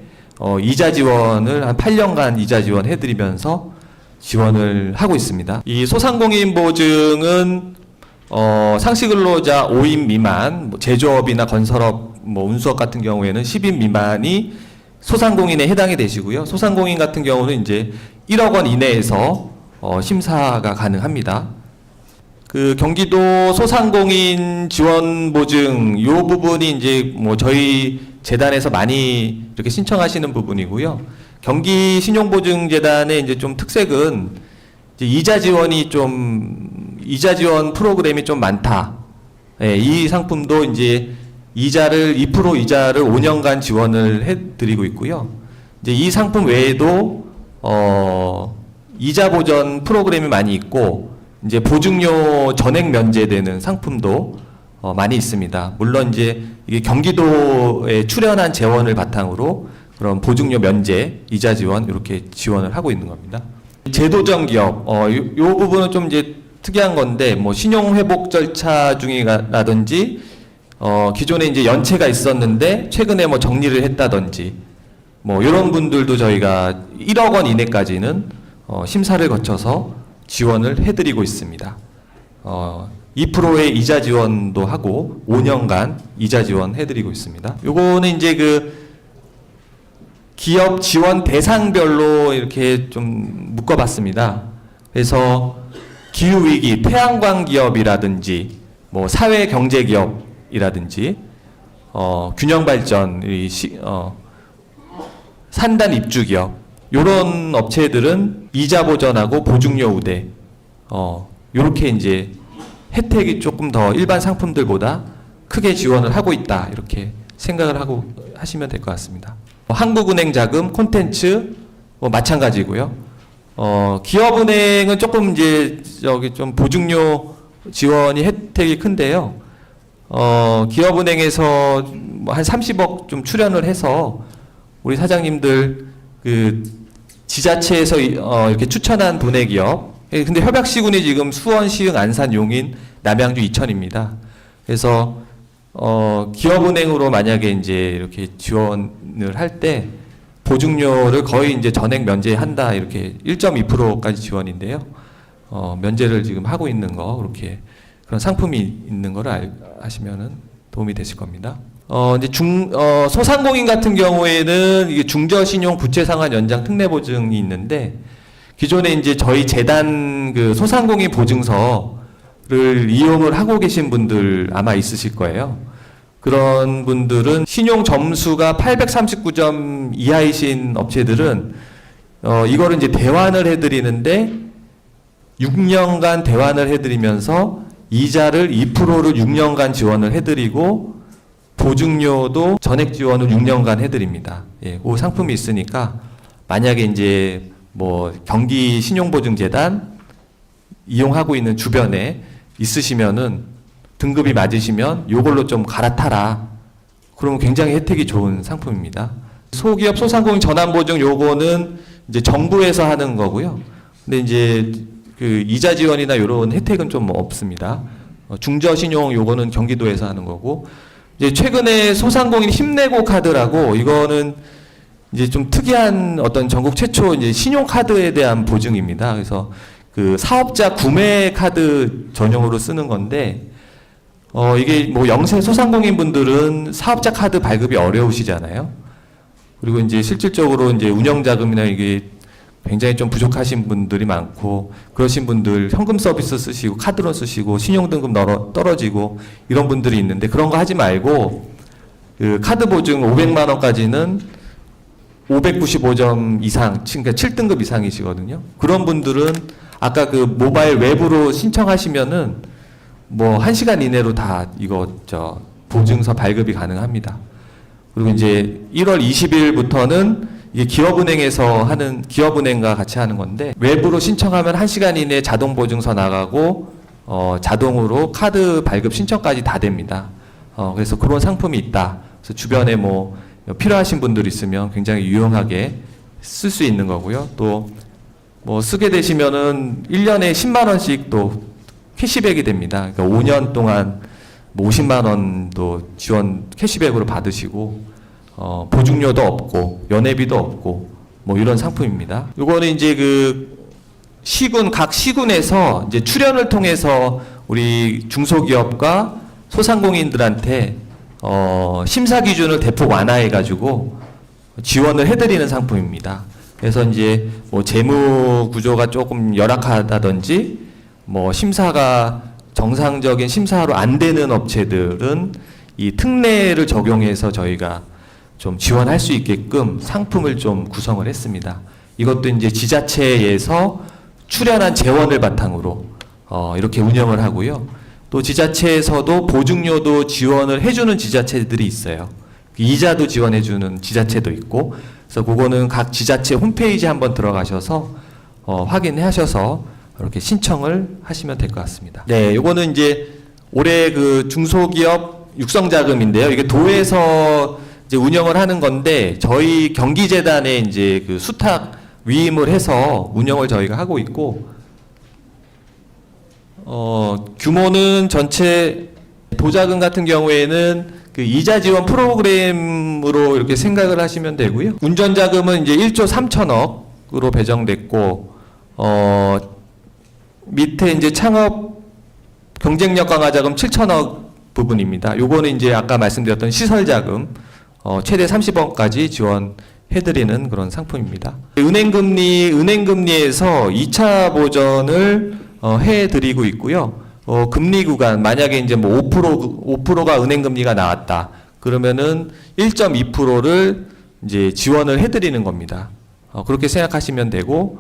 이자 지원을 한 8년간 이자 지원 해드리면서 지원을 하고 있습니다. 이 소상공인 보증은 상시 근로자 5인 미만, 뭐 제조업이나 건설업, 뭐 운수업 같은 경우에는 10인 미만이 소상공인에 해당이 되시고요. 소상공인 같은 경우는 이제 1억 원 이내에서 심사가 가능합니다. 그 경기도 소상공인 지원 보증 요 부분이 이제 뭐 저희 재단에서 많이 이렇게 신청하시는 부분이고요. 경기 신용보증재단의 이제 좀 특색은 이제 이자 지원 프로그램이 좀 많다. 예, 이 상품도 이제 2% 이자를 5년간 지원을 해드리고 있고요. 이제 이 상품 외에도 이자 보전 프로그램이 많이 있고 이제 보증료 전액 면제되는 상품도 많이 있습니다. 물론 이제 이게 경기도에 출연한 재원을 바탕으로 그런 보증료 면제, 이자 지원 이렇게 지원을 하고 있는 겁니다. 제도적 기업, 요 부분은 좀 이제 특이한 건데 뭐 신용 회복 절차 중이라든지 기존에 이제 연체가 있었는데 최근에 뭐 정리를 했다든지 뭐 이런 분들도 저희가 1억 원 이내까지는 심사를 거쳐서 지원을 해드리고 있습니다. 2%의 이자 지원도 하고 5년간 이자 지원 해드리고 있습니다. 요거는 이제 그 기업 지원 대상별로 이렇게 좀 묶어봤습니다. 그래서 기후위기, 태양광 기업이라든지 뭐 사회경제기업이라든지 균형발전, 산단 입주기업 요런 업체들은 이자 보전하고 보증료 우대 요렇게 이제 혜택이 조금 더 일반 상품들보다 크게 지원을 하고 있다 이렇게 생각을 하고 하시면 될 것 같습니다. 한국은행 자금, 콘텐츠 뭐 마찬가지고요. 기업은행은 조금 이제 저기 좀 보증료 지원이 혜택이 큰데요. 기업은행에서 뭐 한 30억 좀 출연을 해서 우리 사장님들 그 지자체에서 이렇게 추천한 분해 기업. 근데 협약시군이 지금 수원, 시흥, 안산, 용인, 남양주, 이천입니다. 그래서 기업은행으로 만약에 이제 이렇게 지원을 할 때 보증료를 거의 이제 전액 면제한다 이렇게 1.2%까지 지원인데요. 면제를 지금 하고 있는 거 그렇게 그런 상품이 있는 거를 아시면은 도움이 되실 겁니다. 이제 소상공인 같은 경우에는 이게 중저신용 부채상환 연장 특례 보증이 있는데 기존에 이제 저희 재단 그 소상공인 보증서를 이용을 하고 계신 분들 아마 있으실 거예요. 그런 분들은 신용 점수가 839점 이하이신 업체들은 이거를 이제 대환을 해드리는데 6년간 대환을 해드리면서 이자를 2%를 6년간 지원을 해드리고 보증료도 전액 지원을 6년간 해드립니다. 예, 그 상품이 있으니까 만약에 이제 뭐 경기 신용보증재단 이용하고 있는 주변에 있으시면은 등급이 맞으시면 요걸로 좀 갈아타라. 그러면 굉장히 혜택이 좋은 상품입니다. 소기업 소상공인 전환보증 요거는 이제 정부에서 하는 거고요. 근데 이제 그 이자 지원이나 요런 혜택은 좀 없습니다. 중저신용 요거는 경기도에서 하는 거고 이제 최근에 소상공인 힘내고 카드라고 이거는 이제 좀 특이한 어떤 전국 최초 이제 신용카드에 대한 보증입니다. 그래서 그 사업자 구매 카드 전용으로 쓰는 건데 이게 뭐 영세 소상공인 분들은 사업자 카드 발급이 어려우시잖아요. 그리고 이제 실질적으로 이제 운영 자금이나 이게 굉장히 좀 부족하신 분들이 많고 그러신 분들 현금 서비스 쓰시고 카드로 쓰시고 신용등급 떨어지고 이런 분들이 있는데 그런 거 하지 말고 그 카드 보증 500만 원까지는 595점 이상, 그러니까 7등급 이상이시거든요. 그런 분들은 아까 그 모바일 웹으로 신청하시면은 뭐 1시간 이내로 다 이거 보증서 발급이 가능합니다. 그리고 이제 1월 20일부터는 이게 기업은행에서 하는 기업은행과 같이 하는 건데 웹으로 신청하면 1시간 이내에 자동 보증서 나가고 자동으로 카드 발급 신청까지 다 됩니다. 그래서 그런 상품이 있다. 그래서 주변에 뭐 필요하신 분들 있으면 굉장히 유용하게 쓸 수 있는 거고요. 또 뭐 쓰게 되시면은 1년에 10만 원씩 또 캐시백이 됩니다. 그러니까 5년 동안 뭐 50만 원도 지원 캐시백으로 받으시고 보증료도 없고 연회비도 없고 뭐 이런 상품입니다. 요거는 이제 그 각 시군에서 이제 출연을 통해서 우리 중소기업과 소상공인들한테 심사 기준을 대폭 완화해 가지고 지원을 해드리는 상품입니다. 그래서 이제 뭐 재무 구조가 조금 열악하다든지 뭐 심사가 정상적인 심사로 안 되는 업체들은 이 특례를 적용해서 저희가 좀 지원할 수 있게끔 상품을 좀 구성을 했습니다. 이것도 이제 지자체에서 출연한 재원을 바탕으로 이렇게 운영을 하고요. 또 지자체에서도 보증료도 지원을 해주는 지자체들이 있어요. 이자도 지원해주는 지자체도 있고, 그래서 그거는 각 지자체 홈페이지 한번 들어가셔서 확인하셔서 이렇게 신청을 하시면 될 것 같습니다. 네, 요거는 이제 올해 그 중소기업 육성자금인데요. 이게 도에서 이제 운영을 하는 건데 저희 경기재단에 이제 그 수탁 위임을 해서 운영을 저희가 하고 있고, 규모는 전체 도자금 같은 경우에는 그 이자 지원 프로그램으로 이렇게 생각을 하시면 되고요. 운전자금은 이제 1조 3천억으로 배정됐고, 밑에 이제 창업 경쟁력 강화 자금 7천억 부분입니다. 요거는 이제 아까 말씀드렸던 시설 자금 최대 30억까지 지원해드리는 그런 상품입니다. 은행금리에서 2차 보전을 해드리고 있고요. 금리 구간 만약에 이제 뭐 5%가 은행금리가 나왔다. 그러면은 1.2%를 이제 지원을 해드리는 겁니다. 그렇게 생각하시면 되고,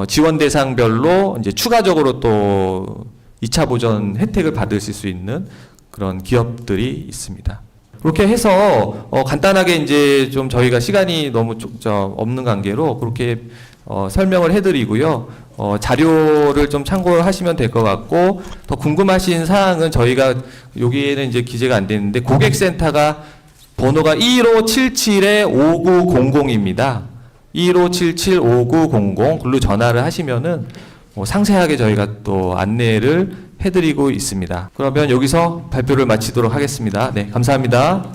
지원 대상별로 이제 추가적으로 또 2차 보전 혜택을 받으실 수 있는 그런 기업들이 있습니다. 그렇게 해서 간단하게 이제 좀 저희가 시간이 너무 없는 관계로 그렇게 설명을 해드리고요. 자료를 좀 참고하시면 될 것 같고, 더 궁금하신 사항은 저희가 여기에는 이제 기재가 안 되는데 고객센터가 번호가 1577-5900입니다. 1577-5900 글로 전화를 하시면은 상세하게 저희가 또 안내를 해드리고 있습니다. 그러면 여기서 발표를 마치도록 하겠습니다. 네, 감사합니다.